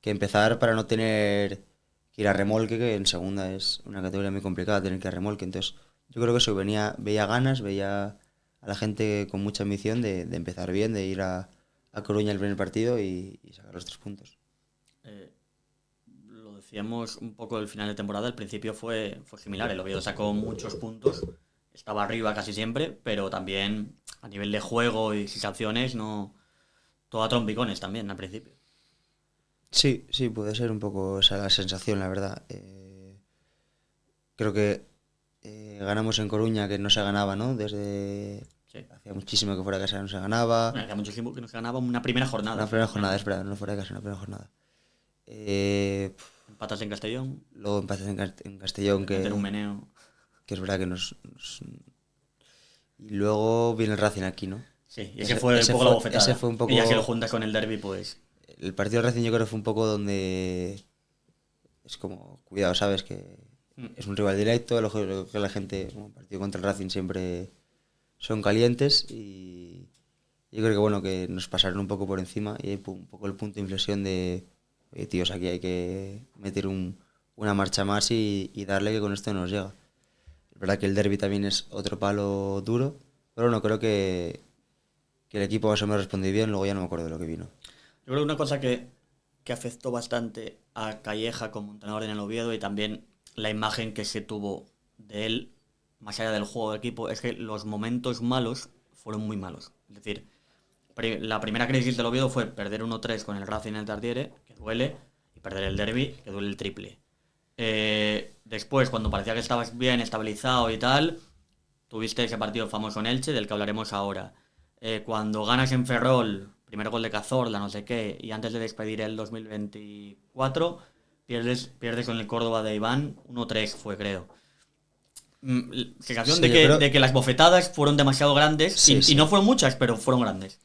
empezar para no tener que ir a remolque, que en segunda es una categoría muy complicada tener que ir a remolque. Entonces yo creo que eso, veía ganas, veía a la gente con mucha ambición de empezar bien, de ir a Coruña el primer partido y sacar los 3 puntos. Eh, lo decíamos un poco el final de temporada, al principio fue similar, el Oviedo sacó muchos puntos, estaba arriba casi siempre, pero también a nivel de juego y sensaciones, no, todo a trompicones también al principio. Sí, sí, puede ser un poco esa la sensación, la verdad. Creo que ganamos en Coruña, que no se ganaba, ¿no? Desde Sí. hacía muchísimo que fuera de casa no se ganaba. Bueno, hacía mucho tiempo que nos ganaba una primera jornada. Una primera jornada, es verdad, no fuera de casa, una primera jornada. Eh, Empatas en Castellón, Luego empates en Castellón, meter un meneo. que es verdad que y luego viene el Racing aquí, ¿no? Sí, y ese fue un poco la bofetada. Ese fue un poco... Y ya si lo juntas con el derby, pues... El partido del Racing yo creo que fue un poco donde... Es como, cuidado, ¿sabes? Que es un rival directo, lo que la gente... Un partido contra el Racing siempre son calientes y yo creo que bueno, que nos pasaron un poco por encima y un poco el punto de inflexión de... Oye, tíos, aquí hay que meter una marcha más y darle que con esto nos llega. Es verdad que el derby también es otro palo duro, pero bueno, creo que el equipo más o menos respondió bien, luego ya no me acuerdo de lo que vino. Yo creo que una cosa que afectó bastante a Calleja como entrenador en el Oviedo y también la imagen que se tuvo de él, más allá del juego de equipo, es que los momentos malos fueron muy malos. Es decir, la primera crisis del Oviedo fue perder 1-3 con el Racing en el Tartiere, que duele, y perder el derby, que duele el triple. Después, cuando parecía que estabas bien estabilizado y tal, tuviste ese partido famoso en Elche, del que hablaremos ahora. Cuando ganas en Ferrol, primer gol de Cazorla, no sé qué, y antes de despedir el 2024, pierdes con el Córdoba de Iván, 1-3 fue, creo. Sensación Sí, creo... de que las bofetadas fueron demasiado grandes, Sí, y sí. no fueron muchas, pero fueron grandes.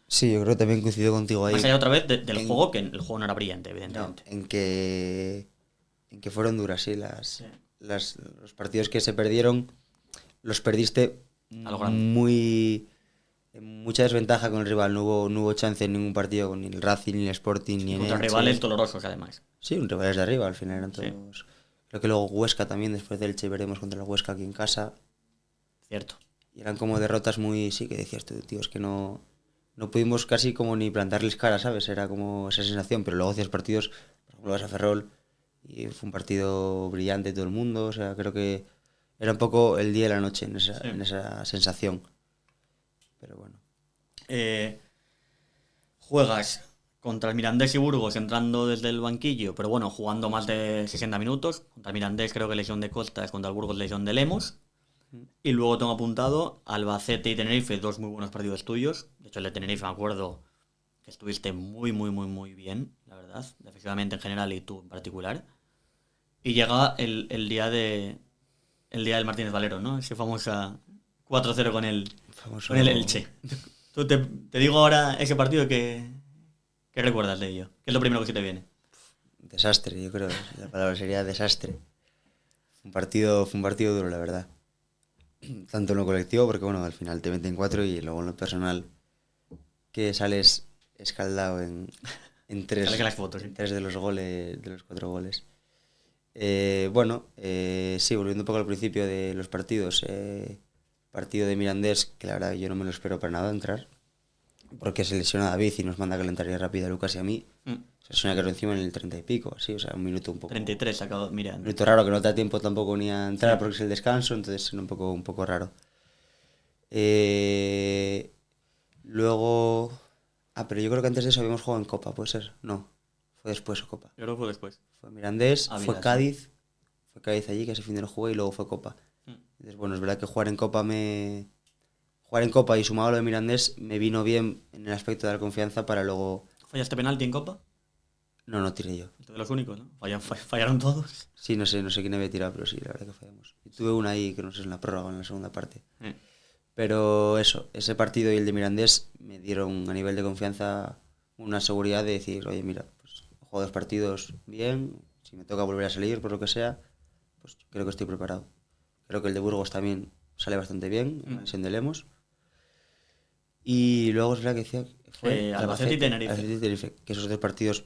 Sí, yo creo que también coincido contigo ahí. Más allá otra vez del en- juego, que el juego no era brillante, No, evidentemente. en que fueron duras, sí, Sí. los partidos que se perdieron los perdiste A lo grande. muy en mucha desventaja con el rival. No hubo chance en ningún partido con ni el Racing, ni el Sporting, ni Y en contra Elche. rivales dolorosos, además. Sí, un rivales de arriba, al final eran Sí. todos. Creo que luego Huesca también, después del Elche veremos contra el Huesca aquí en casa. Cierto. Y eran como derrotas muy, sí, que decías tú, tío, es que no no pudimos casi como ni plantarles cara, ¿sabes? Era como esa sensación, pero luego hacías partidos, por ejemplo, vas a Ferrol y fue un partido brillante todo el mundo, o sea, creo que era un poco el día y la noche en esa sensación. Pero bueno. Juegas contra el Mirandés y Burgos entrando desde el banquillo, pero bueno, jugando más de 60 minutos. Contra el Mirandés creo que lesión de Costas, contra el Burgos lesión de Lemos. Y luego tengo apuntado Albacete y Tenerife, dos muy buenos partidos tuyos. De hecho, el de Tenerife me acuerdo que estuviste muy, muy, muy, muy bien, la verdad, defensivamente en general y tú en particular. Y llega el día del Martínez Valero, ¿no? Ese famosa 4-0 con el Elche. Tú te digo ahora ese partido ¿qué recuerdas de ello? ¿Qué es lo primero que se te viene? Desastre, yo creo. La palabra sería desastre. Fue un partido duro, la verdad. Tanto en lo colectivo, porque bueno, al final te meten 4 y luego en lo personal, que sales escaldado en tres, Sale que las fotos, ¿sí? en 3 de los goles, de los 4 goles. Sí, volviendo un poco al principio de los partidos. Partido de Mirandés, que la verdad yo no me lo espero para nada entrar, porque se lesiona a David y nos manda a calentar rápido a Lucas y a mí. Se lesiona que encima en el 30 y pico, así, o sea, un minuto un poco... 33 acabo, mira. Un minuto raro, que no te da tiempo tampoco ni a entrar porque es el descanso, entonces es un poco raro. Luego... pero yo creo que antes de eso habíamos jugado en Copa, ¿puede ser? No, fue después o Copa. Yo creo que fue después. Fue Mirandés, Ávila, fue sí. Cádiz, fue Cádiz allí, que ese fin de lo jugué y luego fue Copa. Entonces, bueno, es verdad que jugar en Copa y sumado a lo de Mirandés me vino bien en el aspecto de la confianza para luego... ¿Fallaste penalti en Copa? No tiré yo. De los únicos, ¿no? Fallaron todos. Sí, no sé quién había tirado, pero sí, la verdad que fallamos. Y tuve una ahí, que no sé, en la prórroga, en la segunda parte. Pero eso, ese partido y el de Mirandés me dieron a nivel de confianza una seguridad de decir, oye, mira, pues juego 2 partidos bien, si me toca volver a salir, por lo que sea, pues creo que estoy preparado. Creo que el de Burgos también sale bastante bien, en la lesión de Lemos. Y luego es verdad que decía que fue Albacete y Tenerife. Albacete y Tenerife, que esos 2 partidos,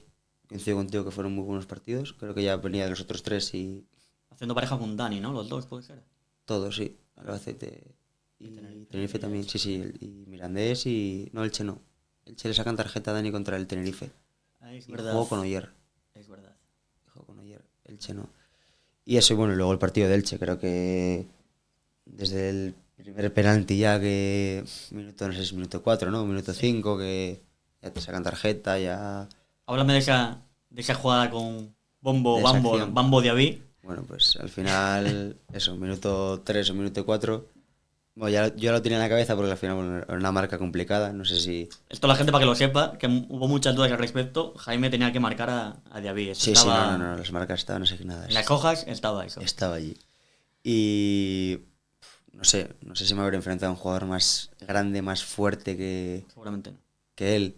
coincido contigo, que fueron muy buenos partidos. Creo que ya venía de los otros 3 y... Haciendo pareja con Dani, ¿no? Los dos, puede ser. Todos, sí. Albacete y Tenerife también, sí. Y Mirandés y... No, Elche no. Elche le sacan tarjeta a Dani contra el Tenerife. Es y verdad. jugó con Oyer. Es verdad. Jugó con Oyer. Elche no. Y eso, y bueno, luego el partido de Elche, creo que desde el primer penalti ya que... Minuto, no sé si es minuto 4, ¿no? Minuto 5, que ya te sacan tarjeta, ya... Háblame de esa jugada con De esa acción. Bambo Diaby. Bueno, pues al final, eso, minuto 3 o minuto 4. Bueno, yo lo tenía en la cabeza porque al final bueno, era una marca complicada, no sé si... Esto la gente para que lo sepa, que hubo muchas dudas al respecto. Jaime tenía que marcar a Diaby. Sí, no, las marcas estaban asignadas. En las hojas estaba eso. Estaba allí. Y no sé si me habría enfrentado a un jugador más grande, más fuerte Seguramente no. que él.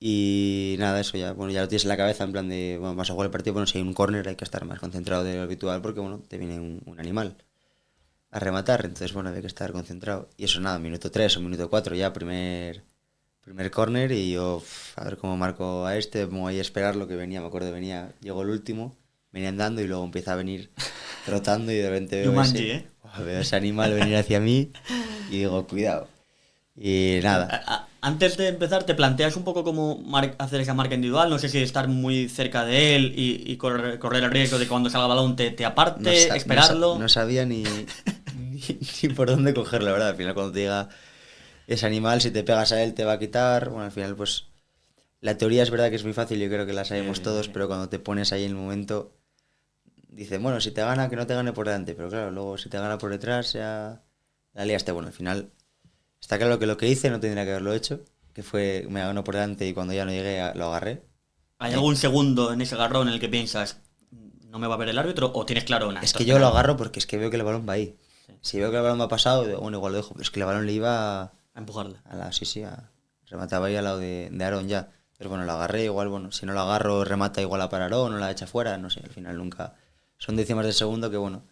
Y nada, eso ya, bueno, ya lo tienes en la cabeza en plan de, bueno, vas a jugar el partido, bueno, si hay un córner hay que estar más concentrado de lo habitual porque, bueno, te viene un animal a rematar, entonces, bueno, hay que estar concentrado. Y eso nada, minuto 3 o minuto 4 ya, primer córner y yo, a ver cómo marco a este, me voy a esperar lo que venía, me acuerdo, llegó el último, venía andando y luego empieza a venir trotando y de repente veo ese animal venir hacia mí y digo, cuidado. Y nada. Antes de empezar, ¿te planteas un poco cómo hacer esa marca individual? No sé si estar muy cerca de él y correr el riesgo de que cuando salga el balón te aparte, esperarlo. No sabía ni por dónde cogerlo, la verdad. Al final, cuando te diga ese animal, si te pegas a él, te va a quitar. Bueno, al final, pues la teoría es verdad que es muy fácil, yo creo que la sabemos todos, pero cuando te pones ahí en el momento, dices, bueno, si te gana, que no te gane por delante. Pero claro, luego si te gana por detrás, ya la liaste. Bueno, al final... Está claro que lo que hice no tendría que haberlo hecho, que fue me ganó por delante y cuando ya no llegué lo agarré. ¿Hay algún segundo en ese agarrón en el que piensas no me va a ver el árbitro o tienes claro una? Es que yo lo agarro porque es que veo que el balón va ahí. Sí. Si veo que el balón me ha pasado, bueno, igual lo dejo, pero es que el balón le iba a empujarle. Remataba ahí al lado de Aarón ya. Pero bueno, lo agarré, igual, bueno, si no lo agarro, remata igual a para Aarón o la echa fuera, no sé, al final nunca. Son décimas de segundo que bueno.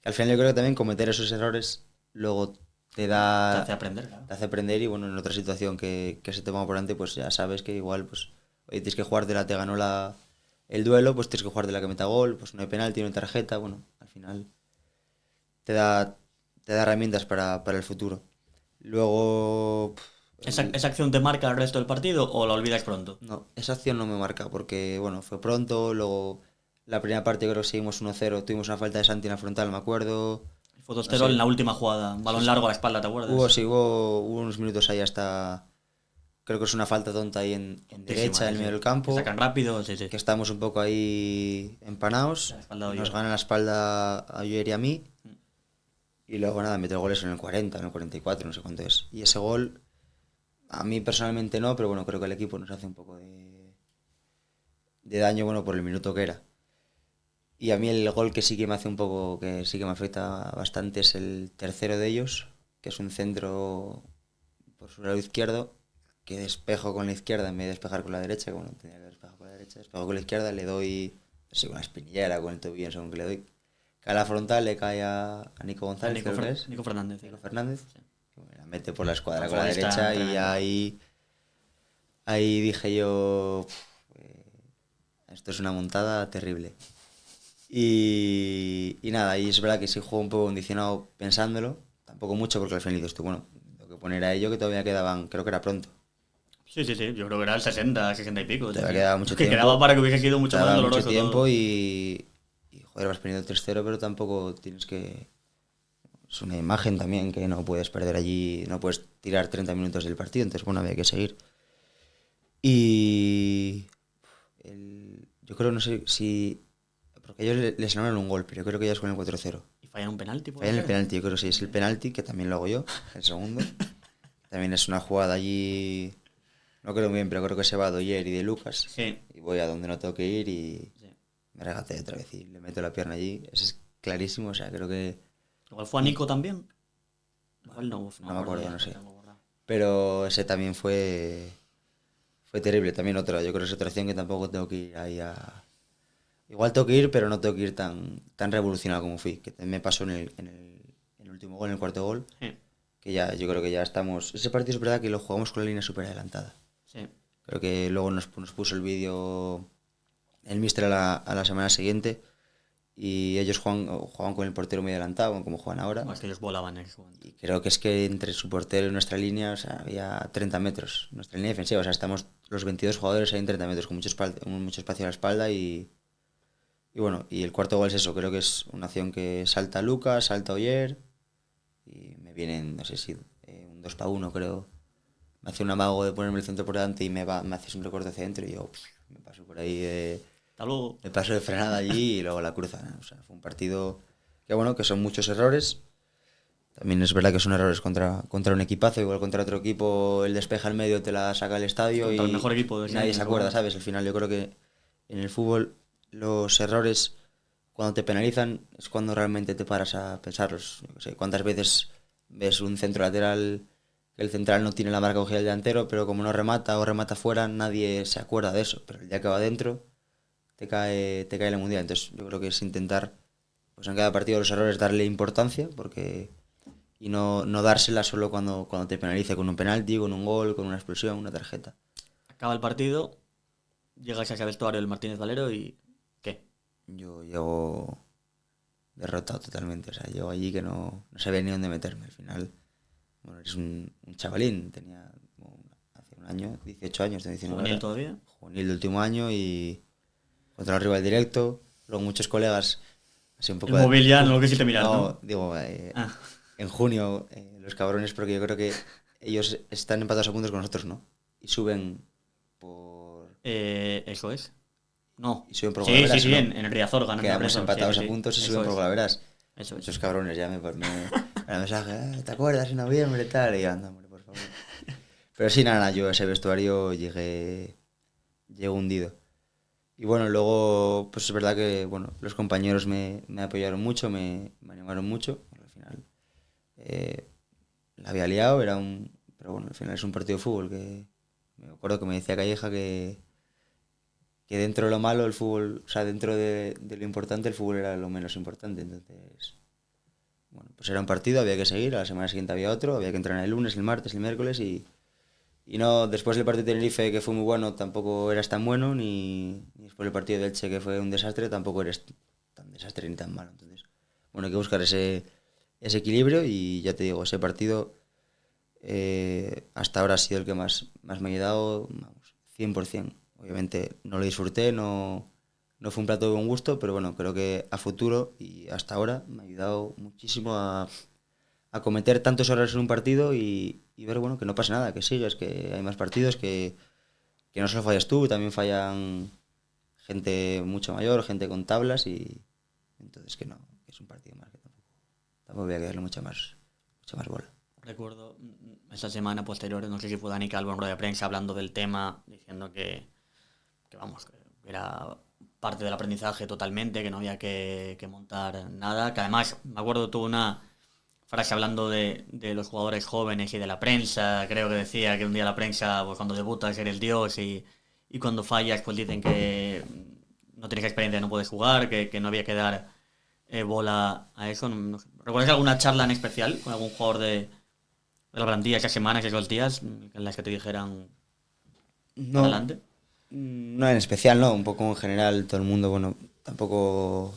Que al final yo creo que también cometer esos errores luego te hace aprender, claro. Te hace aprender y bueno, en otra situación que se te ponga por delante, pues ya sabes que igual, pues, oye, tienes que jugar de la te ganó el duelo, pues tienes que jugar de la que meta gol, pues no hay penalti, no hay tarjeta, bueno, al final te da herramientas para el futuro. Luego, ¿Esa acción te marca el resto del partido o la olvidas pronto? No, esa acción no me marca porque, bueno, fue pronto, luego la primera parte creo que seguimos 1-0, tuvimos una falta de Santi en la frontal, me acuerdo. Fue No 2-0 sé. en la última jugada, balón largo a la espalda, ¿te acuerdas? Hubo unos minutos ahí hasta, creo que es una falta tonta ahí en derecha, en el medio del campo, Que sacan rápido, sí. que estamos un poco ahí empanados, La espalda de nos Oyer. gana la espalda a Oyer y a mí, y luego nada, mete goles en el 40, en el 44, no sé cuánto es. Y ese gol, a mí personalmente no, pero bueno, creo que el equipo nos hace un poco de daño, bueno, por el minuto que era. Y a mí el gol que sí que me hace un poco, que sí que me afecta bastante es el tercero de ellos, que es un centro por su lado izquierdo, que despejo con la izquierda en vez de despejar con la derecha, como no tenía que despejar con la derecha, despejo con la izquierda, le doy, no sé, con la espinillera, con el tobillo, según que le doy. Cae a la frontal, le cae a Nico González, creo que es. Nico Fernández. Nico Fernández. Sí. La mete por la escuadra Un con la futbolista derecha y tremendo. ahí dije yo, esto es una montada terrible. Y nada, y es verdad que sí juego un poco condicionado pensándolo, tampoco mucho porque al final dices tú, bueno, tengo que poner a ello que todavía quedaban, creo que era pronto. Sí, yo creo que era el 60 y pico. Todavía quedaba mucho que tiempo. quedaba para que hubiese sido mucho más Quedaba doloroso. mucho tiempo todo. y joder, vas perdiendo 3-0, pero tampoco tienes que... Es una imagen también que no puedes perder allí, no puedes tirar 30 minutos del partido, entonces bueno, había que seguir. Y yo creo, no sé si... Porque ellos les anularon un gol, pero yo creo que ya es con el 4-0. Y fallan un penalti. Fallan el penalti, yo creo que sí, es el penalti, que también lo hago yo, el segundo. También es una jugada allí, no creo muy bien, pero creo que se va de Oyer y de Lucas. Sí. Y voy a donde no tengo que ir y Sí. me regateé otra vez y le meto la pierna allí. Eso es clarísimo, o sea, creo que... Igual fue a Nico también. Igual no me acuerdo, ya, no sé. tengo borrado. Pero ese también fue terrible. También otra, yo creo que es otra acción que tampoco tengo que ir ahí a... Igual tengo que ir, pero no tengo que ir tan revolucionado como fui. Que me pasó en el último gol, en el cuarto gol. Sí. Que ya, yo creo que ya estamos... Ese partido es verdad que lo jugamos con la línea súper adelantada. Sí. Creo que luego nos puso el vídeo el míster a la semana siguiente y ellos jugaban con el portero muy adelantado, como juegan ahora. No, es que ellos volaban en ese momento. Y creo que es que entre su portero y nuestra línea, o sea, había 30 metros. Nuestra línea defensiva, o sea, estamos los 22 jugadores ahí en 30 metros, con mucho espacio a la espalda y bueno, y el cuarto gol es eso, creo que es una acción que salta Lucas, salta Oyer y me vienen, no sé si un 2-1 creo. Me hace un amago de ponerme el centro por delante y me hace un recorte hacia adentro y yo me paso por ahí Hasta luego. me paso de frenada allí y luego la cruza, ¿no? O sea, fue un partido que bueno, que son muchos errores. También es verdad que son errores contra un equipazo, igual contra otro equipo el despeja al medio te la saca al estadio Contra y el mejor equipo de y nadie ese se año, acuerda, seguro. ¿sabes? Al final yo creo que en el fútbol los errores cuando te penalizan es cuando realmente te paras a pensarlos. Yo qué sé, ¿cuántas veces ves un centro lateral que el central no tiene la marca cogida del delantero, pero como no remata o remata fuera, nadie se acuerda de eso? Pero el día que va dentro te cae la mundial. Entonces yo creo que es intentar, pues en cada partido los errores darle importancia, porque y no dársela solo cuando te penalice con un penalti, con un gol, con una explosión, una tarjeta. Acaba el partido, llegas a ese vestuario del Martínez Valero y... ¿qué? Yo llego derrotado totalmente, o sea, llego allí que no sabía ni dónde meterme. Al final, bueno, eres un chavalín, tenía hace un año, 18 años, tengo 19 ¿Juvenil ahora. todavía? Juvenil de último año y contra el rival directo, luego muchos colegas, así un poco... El móvil ya no lo quisiste mirar, no, ¿no? digo, Ah. en junio, los cabrones, porque yo creo que ellos están empatados a puntos con nosotros, ¿no? Y suben por... Eso es. No. Y suben por Sí, Golaveras, sí, ¿no? en el Riazor ganando. Quedamos empatados sí, a puntos y eso suben por es. Golaveras. Eso es. Esos cabrones ya me el mensaje, ¿te acuerdas en noviembre y tal? Y yo, anda, hombre, por favor. Pero sí, nada, yo a ese vestuario llegué hundido. Y bueno, luego, pues es verdad que bueno, los compañeros me apoyaron mucho, me animaron mucho. Al final la había liado, pero bueno, al final es un partido de fútbol que me acuerdo que me decía Calleja que dentro de lo malo el fútbol, o sea, dentro de lo importante el fútbol era lo menos importante. Entonces, bueno, pues era un partido, había que seguir, a la semana siguiente había otro, había que entrenar el lunes, el martes, el miércoles y no, después del partido de Tenerife, que fue muy bueno, tampoco eras tan bueno, ni después del partido de Elche, que fue un desastre, tampoco eres tan desastre ni tan malo. Entonces, bueno, hay que buscar ese equilibrio y ya te digo, ese partido hasta ahora ha sido el que más me ha ayudado, vamos, 100%. Obviamente no lo disfruté, no fue un plato de buen gusto, pero bueno, creo que a futuro y hasta ahora me ha ayudado muchísimo a cometer tantos errores en un partido y ver, bueno, que no pasa nada, que sigues, que hay más partidos, que no solo fallas tú, también fallan gente mucho mayor, gente con tablas y entonces que no, que es un partido más que tampoco voy a darle mucha más bola. Recuerdo esa semana posterior, no sé si fue Dani Calvo en rueda de prensa hablando del tema, diciendo que vamos, que era parte del aprendizaje totalmente, que no había que montar nada, que además, me acuerdo, tuvo una frase hablando de los jugadores jóvenes y de la prensa, creo que decía que un día la prensa, pues cuando debutas eres Dios y cuando fallas pues dicen que no tienes experiencia, no puedes jugar, que no había que dar bola a eso. No sé. ¿Recuerdas alguna charla en especial con algún jugador de la plantilla esas semanas, esos días, en las que te dijeran no, adelante? No en especial, no, un poco en general todo el mundo, bueno, tampoco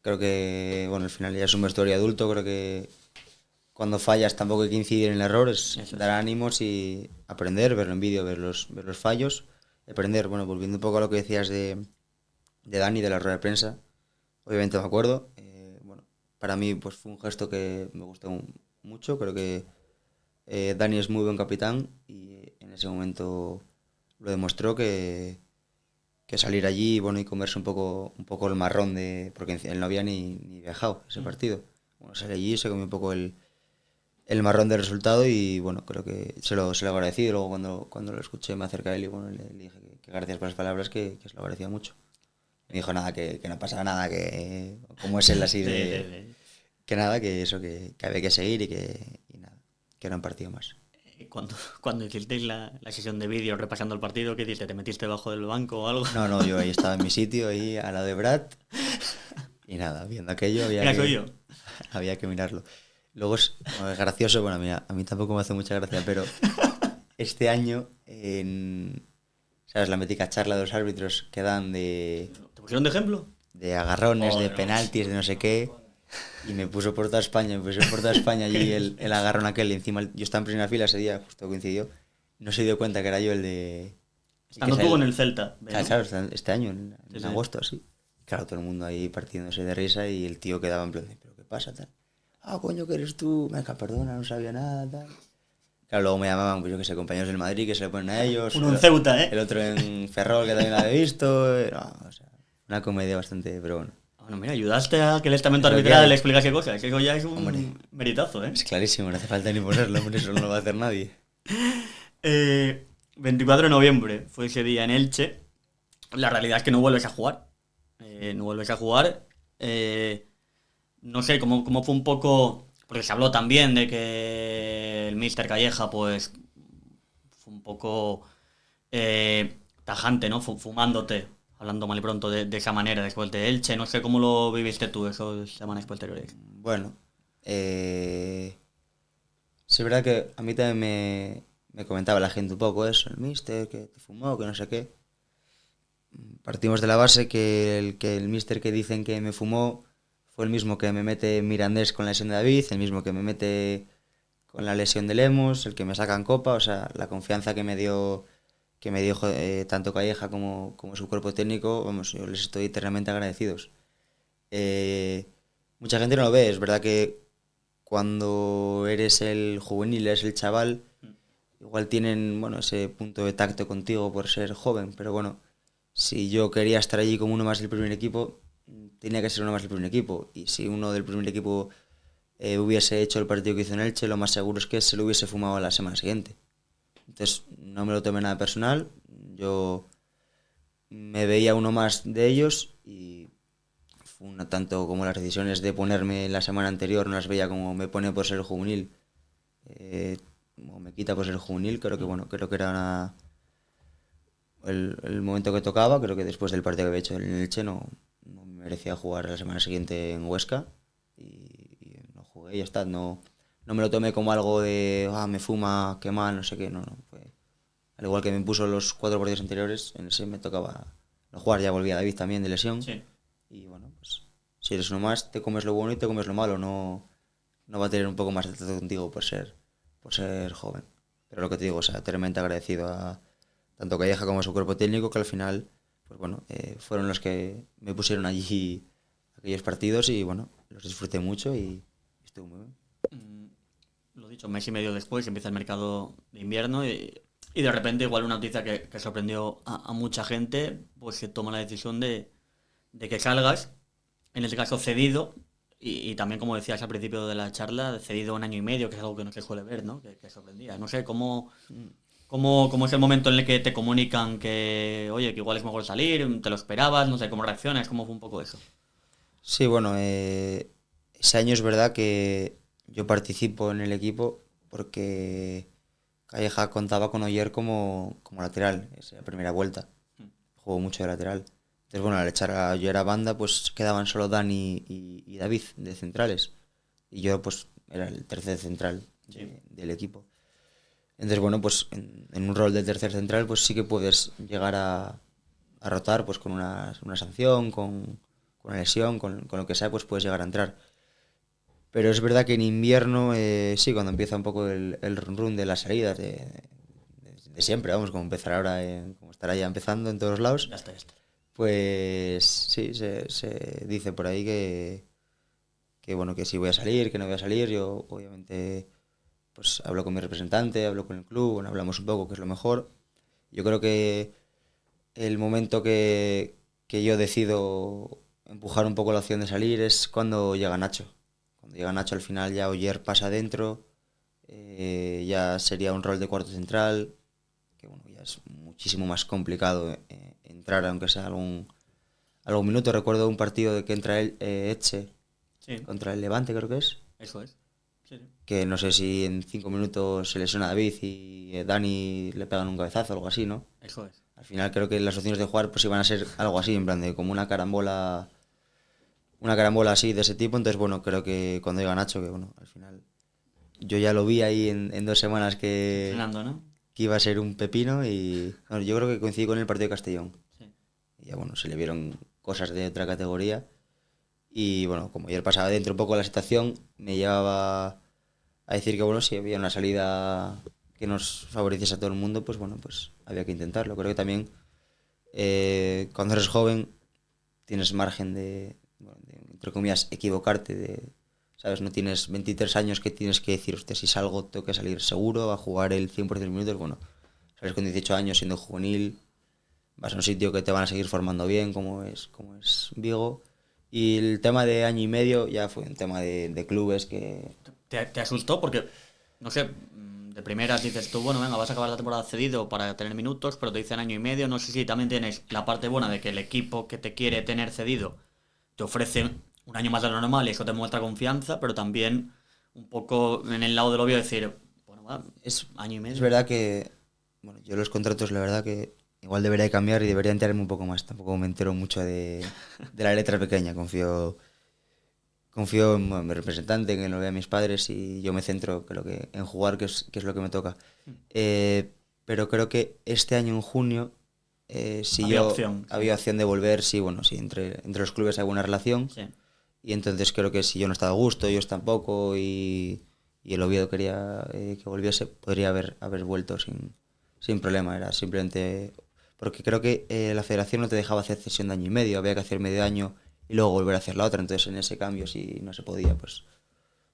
creo que, bueno, al final ya es un vestuario adulto, creo que cuando fallas tampoco hay que incidir en el error, es dar ánimos y aprender, verlo en vídeo, ver los fallos, aprender, bueno, volviendo un poco a lo que decías de Dani, de la rueda de prensa, obviamente me acuerdo, bueno, para mí pues fue un gesto que me gustó mucho, creo que Dani es muy buen capitán y en ese momento lo demostró que salir allí, bueno, y comerse un poco el marrón de, porque él no había ni viajado ese partido. Bueno, salir allí, se comió un poco el marrón del resultado y bueno, creo que se lo agradecí. Y luego cuando lo escuché me acerqué a él y bueno, le dije que gracias por las palabras, que se lo agradecía mucho. Me dijo nada, que no pasaba nada, que como es él así de que nada, que eso, que había que seguir y nada, que era un partido más. Cuando hicisteis la sesión de vídeo repasando el partido, ¿qué hiciste? ¿Te metiste debajo del banco o algo? No, yo ahí estaba en mi sitio, ahí al lado de Brad. Y nada, viendo aquello había que mirarlo. Luego es gracioso, bueno, a mí tampoco me hace mucha gracia, pero este año, ¿sabes? La mítica charla de los árbitros que dan ¿Te pusieron de ejemplo? De agarrones, de penaltis, de no sé qué. Y me puso por toda España, allí el agarrón aquel. Y encima yo estaba en primera fila ese día, justo coincidió. No se dio cuenta que era yo el de... Estando tú en el Celta. Claro, este año, en agosto, así. Claro, todo el mundo ahí partiéndose de risa y el tío quedaba en plan, ¿pero qué pasa, tal? Coño, que eres tú. Venga, perdona, no sabía nada, tal. Claro, luego me llamaban, pues yo que sé, compañeros del Madrid que se le ponen a ellos. Uno en Ceuta, ¿eh? El otro en Ferrol, que también lo había visto. No, o sea, una comedia bastante, pero bueno. Bueno, mira, ayudaste a que el estamento arbitral le explicase cosas. Eso ya es un meritazo, ¿eh? Es clarísimo, no hace falta ni ponerlo, hombre, eso no lo va a hacer nadie. 24 de noviembre fue ese día en Elche. La realidad es que no vuelves a jugar. No sé, cómo fue un poco... Porque se habló también de que el míster Calleja, pues, fue un poco tajante, ¿no? Fumándote, hablando mal y pronto de esa manera después de Elche. No sé cómo lo viviste tú esas semanas posteriores. Bueno, sí es verdad que a mí también me comentaba la gente un poco eso, el míster que te fumó, que no sé qué. Partimos de la base que el míster que dicen que me fumó fue el mismo que me mete Mirandés con la lesión de David, el mismo que me mete con la lesión de Lemos, el que me saca en Copa, o sea, la confianza que me dio tanto Calleja como su cuerpo técnico, vamos, yo les estoy eternamente agradecidos. Mucha gente no lo ve, es verdad que cuando eres el juvenil, eres el chaval, igual tienen, bueno, ese punto de tacto contigo por ser joven, pero bueno, si yo quería estar allí como uno más del primer equipo, tenía que ser uno más del primer equipo. Y si uno del primer equipo hubiese hecho el partido que hizo en Elche, lo más seguro es que se lo hubiese fumado la semana siguiente. Entonces no me lo tomé nada personal. Yo me veía uno más de ellos y fue tanto como las decisiones de ponerme la semana anterior no las veía como me pone por ser juvenil o me quita por ser juvenil. Creo que era el momento que tocaba. Creo que después del partido que había hecho en Elche no me merecía jugar la semana siguiente en Huesca y no jugué y ya está. No me lo tomé como algo de me fuma, qué mal, no sé qué. No, fue al igual que me puso los 4 partidos anteriores, en ese me tocaba no jugar. Ya volvía David también de lesión. Sí. Y bueno, pues si eres uno más, te comes lo bueno y te comes lo malo. No va a tener un poco más de trato contigo por ser por ser joven. Pero lo que te digo, o sea, eternamente agradecido a tanto Calleja como a su cuerpo técnico, que al final, pues bueno, fueron los que me pusieron allí aquellos partidos y bueno, los disfruté mucho y estuvo muy bien. Lo dicho, un mes y medio después empieza el mercado de invierno y de repente igual una noticia que sorprendió a mucha gente, pues se toma la decisión de que salgas, en este caso cedido, y también como decías al principio de la charla, cedido 1 año y medio, que es algo que no se suele ver, ¿no? Que sorprendía. No sé, ¿cómo es el momento en el que te comunican que, oye, que igual es mejor salir, te lo esperabas, no sé, cómo reaccionas, cómo fue un poco eso? Sí, bueno, ese año es verdad que yo participo en el equipo porque Calleja contaba con Oyer como lateral, esa primera vuelta. Jugó mucho de lateral. Entonces, bueno, al echar a Oyer a banda, pues quedaban solo Dani y David de centrales. Y yo, pues, era el tercer central del equipo. Entonces, bueno, pues en un rol de tercer central, pues sí que puedes llegar a rotar, pues con una sanción, con una lesión, con lo que sea, pues puedes llegar a entrar. Pero es verdad que en invierno, sí, cuando empieza un poco el run run de las salidas, de siempre, vamos, como empezar ahora, como estará ya empezando en todos lados, Ya está. pues sí, se dice por ahí que bueno, que si voy a salir, que no voy a salir. Yo obviamente pues hablo con mi representante, hablo con el club, bueno, hablamos un poco, que es lo mejor. Yo creo que el momento que yo decido empujar un poco la opción de salir es cuando llega Nacho. Cuando llega Nacho al final ya Oyer pasa adentro, ya sería un rol de cuarto central, que bueno, ya es muchísimo más complicado entrar, aunque sea algún minuto. Recuerdo un partido de que entra él, Etche, Sí, contra el Levante creo que es, eso es. Sí, sí. que no sé si en 5 minutos se lesiona a David y Dani le pegan un cabezazo o algo así, ¿no? Eso es. Al final creo que las opciones de jugar pues iban a ser algo así, en plan de como una carambola así de ese tipo. Entonces bueno, creo que cuando llega Nacho, que bueno, al final yo ya lo vi ahí en 2 semanas Entrenando, ¿no? que iba a ser un pepino y bueno, yo creo que coincidí con el partido de Castellón. Sí. Y ya bueno, se le vieron cosas de otra categoría y bueno, como ayer pasaba dentro un poco la situación, me llevaba a decir que bueno, si había una salida que nos favoreciese a todo el mundo, pues bueno, pues había que intentarlo. Creo que también cuando eres joven tienes margen bueno, entre comillas, equivocarte, ¿sabes? No tienes 23 años que tienes que decir, hostia, si salgo tengo que salir seguro, a jugar el 100% de los minutos. Bueno, sales con 18 años siendo juvenil, vas a un sitio que te van a seguir formando bien, como es Vigo. Y el tema de año y medio ya fue un tema de clubes que... ¿Te asustó? Porque, no sé, de primeras dices tú, bueno, venga, vas a acabar la temporada cedido para tener minutos, pero te dicen 1 año y medio. No sé si también tienes la parte buena de que el equipo que te quiere tener cedido te ofrece 1 año más de lo normal y eso te muestra confianza, pero también un poco en el lado del obvio decir, bueno, va, Es, 1 año y medio. es verdad que, bueno, yo los contratos, la verdad que igual debería cambiar y debería enterarme un poco más. Tampoco me entero mucho de la letra pequeña. Confío en bueno, mi representante, en que lo vean mis padres y yo me centro creo que en jugar, que es lo que me toca. Pero creo que este año en junio, si Había yo opción, sí. había opción de volver, sí, bueno, sí, entre los clubes hay buena relación. Sí. Y entonces creo que si yo no estaba a gusto, ellos tampoco, y el Oviedo quería que volviese, podría haber vuelto sin problema. Era simplemente porque creo que la federación no te dejaba hacer cesión de año y medio, había que hacer medio año y luego volver a hacer la otra. Entonces en ese cambio, si no se podía, pues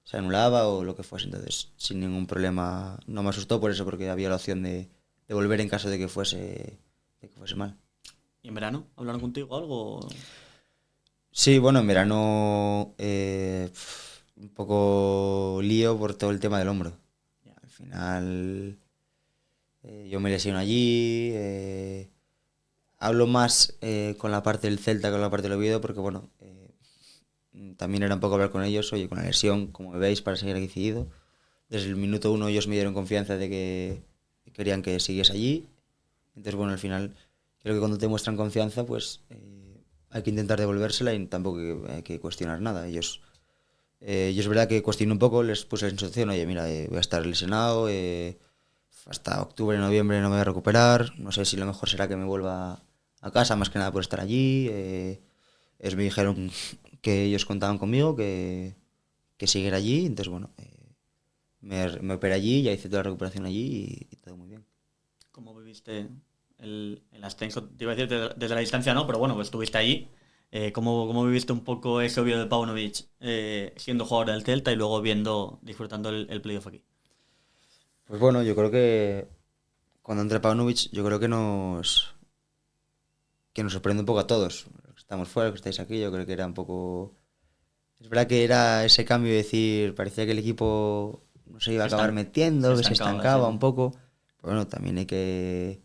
se anulaba o lo que fuese. Entonces sin ningún problema, no me asustó por eso, porque había la opción de volver en caso de que fuese mal. ¿Y en verano? ¿Hablaron contigo algo? Sí, bueno, en verano un poco lío por todo el tema del hombro. Ya. Al final yo me lesiono allí. Hablo más con la parte del Celta que con la parte del Oviedo porque, bueno, también era un poco hablar con ellos. Oye, con la lesión, como me veis, para seguir aquí cedido. Desde el minuto 1 ellos me dieron confianza de que querían que siguiese allí. Entonces, bueno, al final creo que cuando te muestran confianza, pues hay que intentar devolvérsela y tampoco hay que cuestionar nada. Yo es verdad que cuestioné un poco, les puse la instrucción, oye, mira, voy a estar lesionado, hasta octubre, noviembre no me voy a recuperar, no sé si lo mejor será que me vuelva a casa, más que nada por estar allí. Ellos me dijeron que ellos contaban conmigo, que siguiera allí, entonces bueno, me operé allí, ya hice toda la recuperación allí y todo muy bien. ¿Cómo viviste el ascenso? Te iba a decir desde la distancia, ¿no? Pero bueno, pues estuviste allí. ¿Cómo viviste un poco ese Oviedo de Paunovic siendo jugador del Celta y luego disfrutando el playoff aquí? Pues bueno, yo creo que cuando entra Paunovic, yo creo que nos sorprende un poco a todos. Los que estamos fuera, los que estáis aquí, yo creo que era un poco... Es verdad que era ese cambio de decir, parecía que el equipo no se iba a acabar metiendo, que se estancaba un poco. Pero bueno, también hay que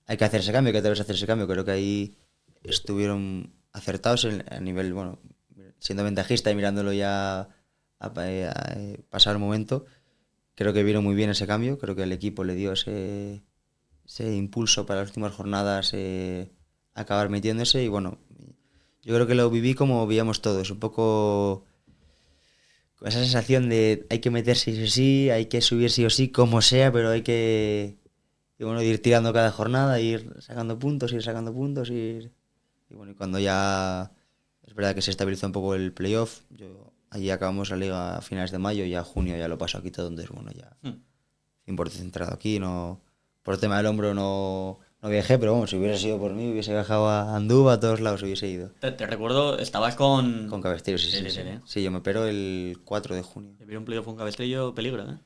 hacer ese cambio, hay que atreverse a hacer ese cambio. Creo que ahí estuvieron acertados a nivel, bueno, siendo ventajista y mirándolo ya a pasar el momento. Creo que vieron muy bien ese cambio, creo que el equipo le dio ese impulso para las últimas jornadas acabar metiéndose y bueno, yo creo que lo viví como vivíamos todos, un poco con esa sensación de hay que meterse sí o sí, hay que subir sí o sí, como sea, pero hay que ir tirando cada jornada, ir sacando puntos, y bueno, y cuando ya es verdad que se estabilizó un poco el playoff, allí acabamos la liga a finales de mayo y ya junio ya lo paso aquí todo, entonces bueno, ya 100% centrado aquí, no por el tema del hombro no viajé, pero bueno, si hubiese sido por mí, hubiese viajado a Andúba, a todos lados hubiese ido. Te recuerdo, estabas con... Con Cabestrillo, sí. Sí, yo me opero el 4 de junio. Vivir un playoff con Cabestrillo, peligro, ¿eh?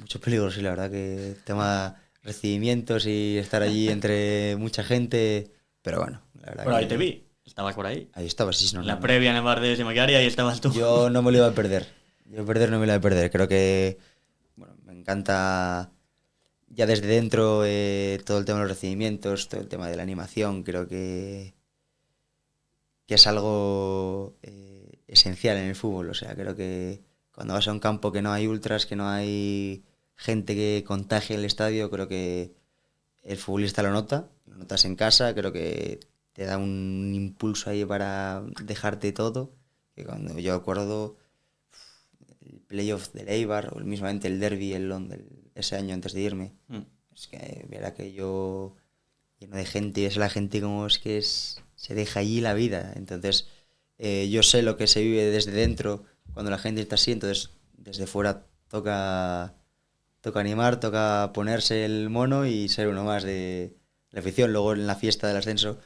Mucho peligro, sí, la verdad que tema recibimientos y estar allí entre mucha gente, pero bueno, la verdad. Pero ahí te vi, estabas por ahí. Ahí estaba, sí, no. La previa en el bar de Simacaria, ahí estabas tú. Yo no me lo iba a perder. No me lo iba a perder. Creo que, bueno, me encanta ya desde dentro todo el tema de los recibimientos, todo el tema de la animación. Creo que es algo esencial en el fútbol. O sea, creo que cuando vas a un campo que no hay ultras, que no hay gente que contagie el estadio, creo que el futbolista lo notas en casa, creo que te da un impulso ahí para dejarte todo, que cuando yo acuerdo el playoff del Eibar o mismamente el derby ese año antes de irme, es que ver aquello lleno de gente, es la gente como se deja allí la vida, entonces yo sé lo que se vive desde dentro cuando la gente está así, entonces desde fuera toca animar, toca ponerse el mono y ser uno más de la afición. Luego en la fiesta del ascenso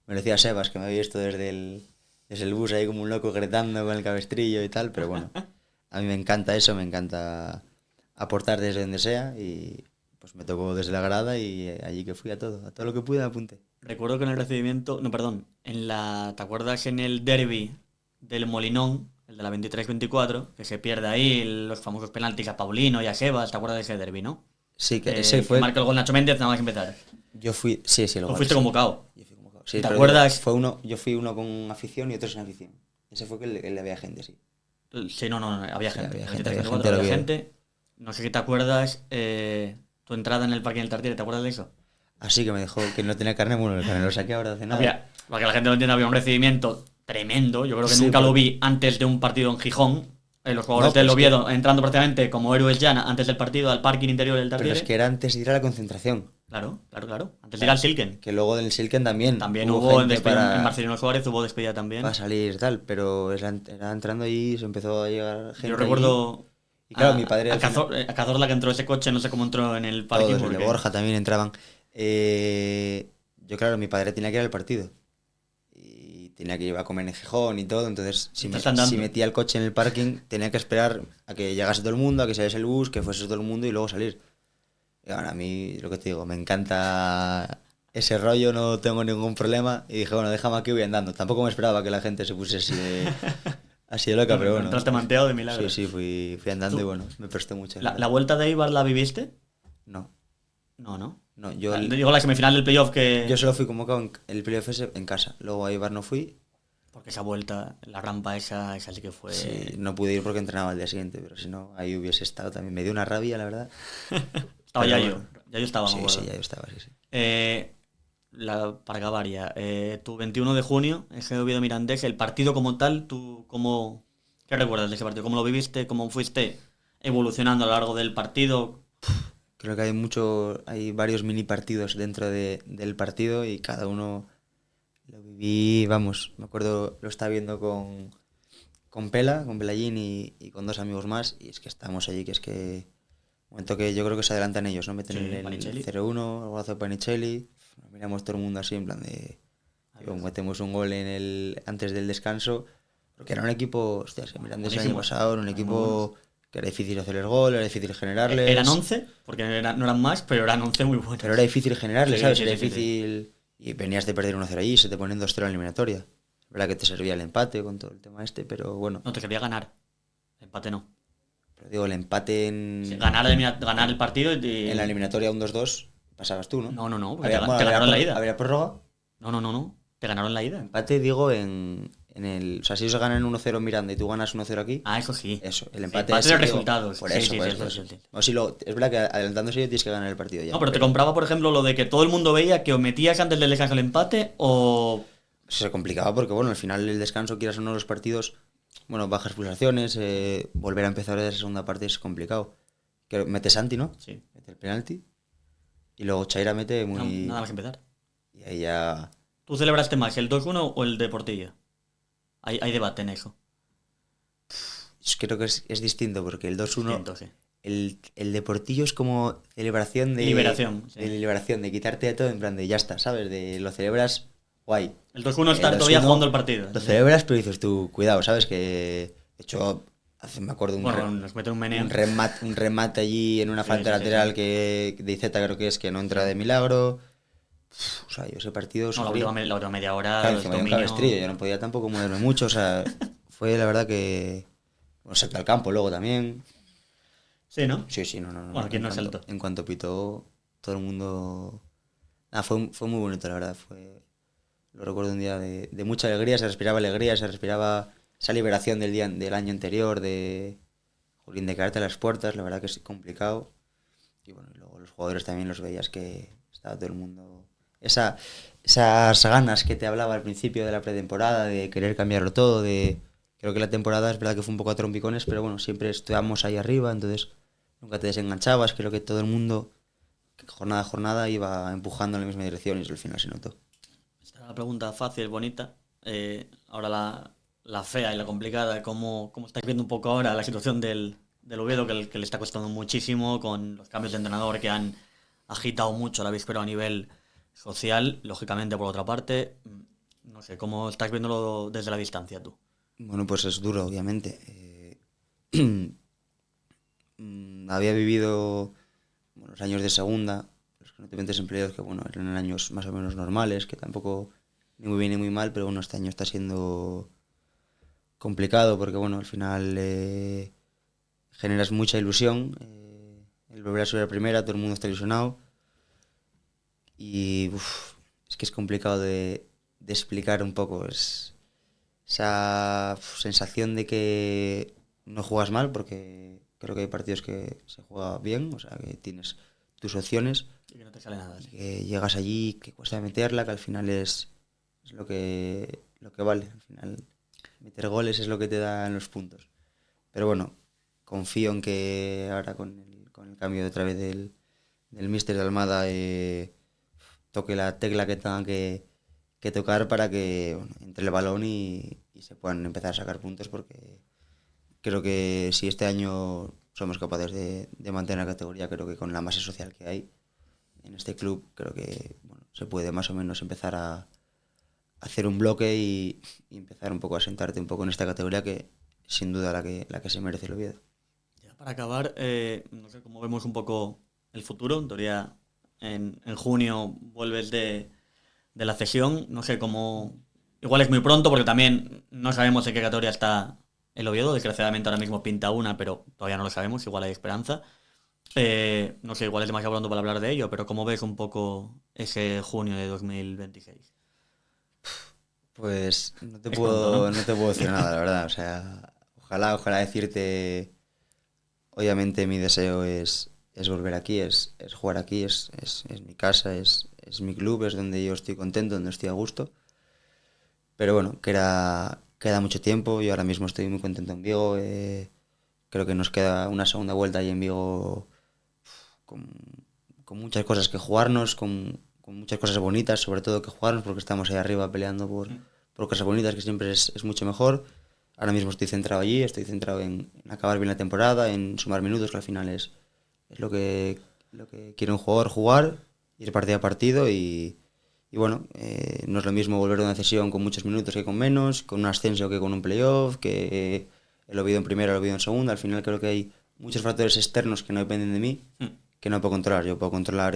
me lo decía Sebas, que me había visto desde el bus ahí como un loco gritando con el cabestrillo y tal, pero bueno, a mí me encanta eso, me encanta aportar desde donde sea y pues me tocó desde la grada y allí que fui a todo lo que pude me apunté. Recuerdo que en el recibimiento, no, perdón, ¿te acuerdas en el derby del Molinón, el de la 23-24, que se pierde ahí los famosos penaltis a Paulino y a Sebas? ¿Te acuerdas de ese derby, no? Sí, que ese fue... Que marca el gol Nacho Méndez nada más empezar. Yo fui... Sí, el gol. Fuiste convocado. Yo fui convocado. Sí, ¿te acuerdas? Yo fui uno con afición y otro sin afición. Ese fue que le había gente, sí. Sí, no, había sí, gente. Había gente. No sé si te acuerdas tu entrada en el Parque del Tartiere, ¿te acuerdas de eso? Así que me dejó que no tenía carne, bueno, el carne lo saqué ahora hace nada. Para que la gente lo entienda, había un recibimiento tremendo. Yo creo que nunca lo vi antes de un partido en Gijón. Los jugadores del Oviedo entrando prácticamente como héroes ya antes del partido al parking interior del Tartiere. Pero es que era antes de ir a la concentración. Claro. Antes de ir al Silken. Que luego del Silken también. También hubo en Marcelino Suárez, hubo despedida también. Para salir tal, pero era entrando allí y se empezó a llegar gente. Yo recuerdo... Y claro, mi padre... A Cazorla que entró ese coche, no sé cómo entró en el parking. Todos, de Borja también entraban. Yo, claro, mi padre tenía que ir al partido. Y tenía que ir a comer en Gijón y todo. Entonces, si metía el coche en el parking, tenía que esperar a que llegase todo el mundo, a que saliese el bus, que fuese todo el mundo y luego salir. Y bueno, a mí, lo que te digo, me encanta ese rollo, no tengo ningún problema. Y dije, bueno, déjame aquí, voy andando. Tampoco me esperaba que la gente se pusiese así de loca, pero bueno. Entraste manteado de milagro. Sí, fui andando y bueno, me presté mucho. ¿La vuelta de Eibar la viviste? No. No, yo digo la semifinal del playoff que... Yo solo fui convocado en el playoff ese en casa. Luego a Eibar no fui. Porque esa vuelta, la rampa esa sí que fue... Sí, no pude ir porque entrenaba al día siguiente, pero si no, ahí hubiese estado también. Me dio una rabia, la verdad. Estaba ya yo estaba. Sí, ya yo estaba, sí. Para acabar ya, tu 21 de junio, ese Oviedo Mirandés, el partido como tal, ¿qué recuerdas de ese partido? ¿Cómo lo viviste? ¿Cómo fuiste evolucionando a lo largo del partido? Creo que hay varios mini partidos dentro del partido y cada uno lo viví, vamos, me acuerdo, lo estaba viendo con Pelayín y con dos amigos más y es que estábamos allí, que es que Momento que yo creo que se adelantan ellos, ¿no? Meten Sí, el Panicelli. 0-1, el golazo de Panicelli. Miramos todo el mundo así, en plan de... Tío, metemos un gol antes del descanso. Porque era un equipo, hostias, que mirando ese año Buenísimo. pasado, era un equipo que era difícil hacerles gol, era difícil generarles. Eran 11, porque no eran más, pero eran 11 muy buenos. Pero era difícil generarles, Sí, ¿sabes? sí, Era sí, sí, difícil... Y venías de perder 1-0 allí, se te ponen 2-0 en la eliminatoria. Es verdad que te servía el empate con todo el tema este, pero bueno. No, te quería ganar. Empate no. Pero digo, el empate en... Sí, ganar el partido y... En la eliminatoria un 2-2 pasabas tú, ¿no? No, porque Había, te bueno, ganaron había la ida. ¿Habría prórroga? No. Te ganaron la ida. Empate, digo, en el... O sea, si ellos ganan 1-0 en Miranda y tú ganas 1-0 aquí... Ah, eso sí. Eso, el Sí, empate empate es... de digo, resultados. Por Sí, eso, sí, por sí, eso, sí, por eso. sí. O si es verdad que adelantándose tienes que ganar el partido ya. No, pero te compraba, por ejemplo, lo de que todo el mundo veía que o metías antes del descanso el empate o... Se complicaba porque, bueno, al final el descanso, quieras o no, los partidos... Bueno, bajas pulsaciones, volver a empezar de esa segunda parte es complicado. Que mete Santi, ¿no? Sí. Mete el penalti. Y luego Chaira mete muy... No, nada más empezar. Y ahí ya... ¿Tú celebraste más el 2-1 o el de Portilla? Hay debate en eso. Creo que es distinto porque el 2-1... Siento, sí. El de Portillo es como celebración de... Liberación, sí. De liberación, de quitarte de todo en plan de ya está, ¿sabes? De lo celebras guay. El 2-1 está El todavía 2-1 jugando el partido. Lo celebras pero dices tú, cuidado, ¿sabes? Que de hecho, me acuerdo Bueno, nos mete un meneo. un remate allí en una Sí, falta sí, sí, lateral sí. que de Izeta creo que es que no entra de milagro. O sea, yo ese partido No, sufrí. la última media hora. Claro, el encima de un dominio- cabestrillo, yo no podía tampoco moverme mucho, o sea, fue la verdad que... Bueno, salta al campo luego también. Sí, ¿no? Sí, no. Bueno, ¿quién no cuanto, saltó? en cuanto pitó, todo el mundo... Nada, fue muy bonito, la verdad. Lo recuerdo un día de mucha alegría, se respiraba esa liberación del año anterior, de Jurín, de quedarte a las puertas, la verdad que es complicado. Y bueno, y luego los jugadores también los veías que estaba todo el mundo... Esas ganas que te hablaba al principio de la pretemporada, de querer cambiarlo todo, Creo que la temporada es verdad que fue un poco a trompicones, pero bueno, siempre estábamos ahí arriba, entonces nunca te desenganchabas. Creo que todo el mundo, jornada a jornada, iba empujando en la misma dirección y eso al final se notó. Esta es una pregunta fácil, bonita. Ahora la fea y la complicada. ¿Cómo estáis viendo un poco ahora la situación del Oviedo, que le está costando muchísimo con los cambios de entrenador que han agitado mucho la víspera a nivel social? Lógicamente, por otra parte, no sé, ¿cómo estás viéndolo desde la distancia tú? Bueno, pues es duro, obviamente. Había vivido los años de segunda, los que no te metes en playoffs, que bueno, eran años más o menos normales, que tampoco ni muy bien ni muy mal, pero bueno, este año está siendo complicado porque bueno, al final generas mucha ilusión. El volver a subir a primera, todo el mundo está ilusionado. Y es que es complicado de explicar un poco. Es esa sensación de que no juegas mal, porque creo que hay partidos que se juega bien, o sea, que tienes tus opciones, Y que no te sale nada. y Sí. que llegas allí, que cuesta meterla, que al final es lo que vale. Al final, meter goles es lo que te dan los puntos. Pero bueno, confío en que ahora con el cambio de otra vez del míster de Almada toque la tecla que tengan que tocar para que bueno, entre el balón y se puedan empezar a sacar puntos, porque creo que si este año somos capaces de mantener la categoría, creo que con la masa social que hay en este club, creo que bueno, se puede más o menos empezar a hacer un bloque y empezar un poco a sentarte un poco en esta categoría que sin duda la que se merece el Oviedo. Ya para acabar, no sé cómo vemos un poco el futuro. En teoría, en junio vuelves de la cesión. No sé cómo... Igual es muy pronto porque también no sabemos en qué categoría está el Oviedo. Desgraciadamente ahora mismo pinta una, pero todavía no lo sabemos. Igual hay esperanza. No sé, igual es demasiado pronto para hablar de ello, pero ¿cómo ves un poco ese junio de 2026? Pues no te Es puedo, pronto, ¿no? no te puedo decir nada, la verdad. O sea, ojalá decirte. Obviamente mi deseo es volver aquí, es jugar aquí, es mi casa, es mi club, es donde yo estoy contento, donde estoy a gusto. Pero bueno, queda mucho tiempo. Yo ahora mismo estoy muy contento en Vigo. Creo que nos queda una segunda vuelta ahí en Vigo con muchas cosas que jugarnos, con muchas cosas bonitas, sobre todo que jugarnos, porque estamos ahí arriba peleando por cosas bonitas, que siempre es mucho mejor. Ahora mismo estoy centrado allí, estoy centrado en acabar bien la temporada, en sumar minutos, que al final es Es lo que quiere un jugador, jugar, ir partido a partido y bueno, no es lo mismo volver de una cesión con muchos minutos que con menos, con un ascenso que con un playoff, que el Oviedo en primera, el Oviedo en segunda. Al final creo que hay muchos factores externos que no dependen de mí, que no puedo controlar. Yo puedo controlar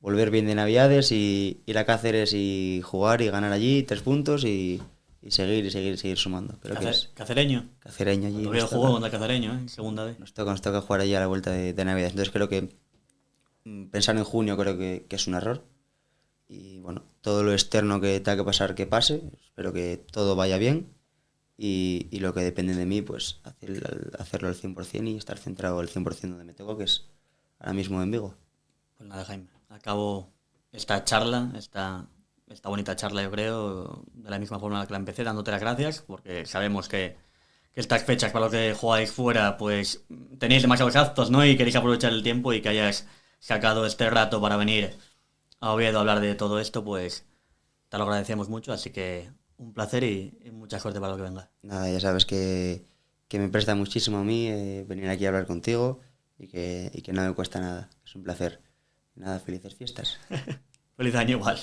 volver bien de Navidades y ir a Cáceres y jugar y ganar allí 3 puntos y seguir sumando. Creo que es Cacereño. Cacereño allí. El Oviedo jugó contra Cacereño, en segunda vez. Nos toca jugar allí a la vuelta de Navidades. Entonces creo que pensar en junio creo que es un error. Y bueno, todo lo externo que tenga que pasar, que pase. Espero que todo vaya bien. Y lo que depende de mí, pues hacerlo al 100% y estar centrado al 100% donde me toco, que es ahora mismo en Vigo. Pues nada, Jaime, acabo esta charla, esta bonita charla, yo creo, de la misma forma en la que la empecé, dándote las gracias, porque sabemos que estas fechas para los que jugáis fuera, pues tenéis demasiados actos, ¿no? Y queréis aprovechar el tiempo y que hayas sacado este rato para venir a Oviedo a hablar de todo esto, pues te lo agradecemos mucho, así que un placer y mucha suerte para lo que venga. Nada, ya sabes que me presta muchísimo a mí venir aquí a hablar contigo y que no me cuesta nada. Es un placer. Nada, felices fiestas. Feliz año igual.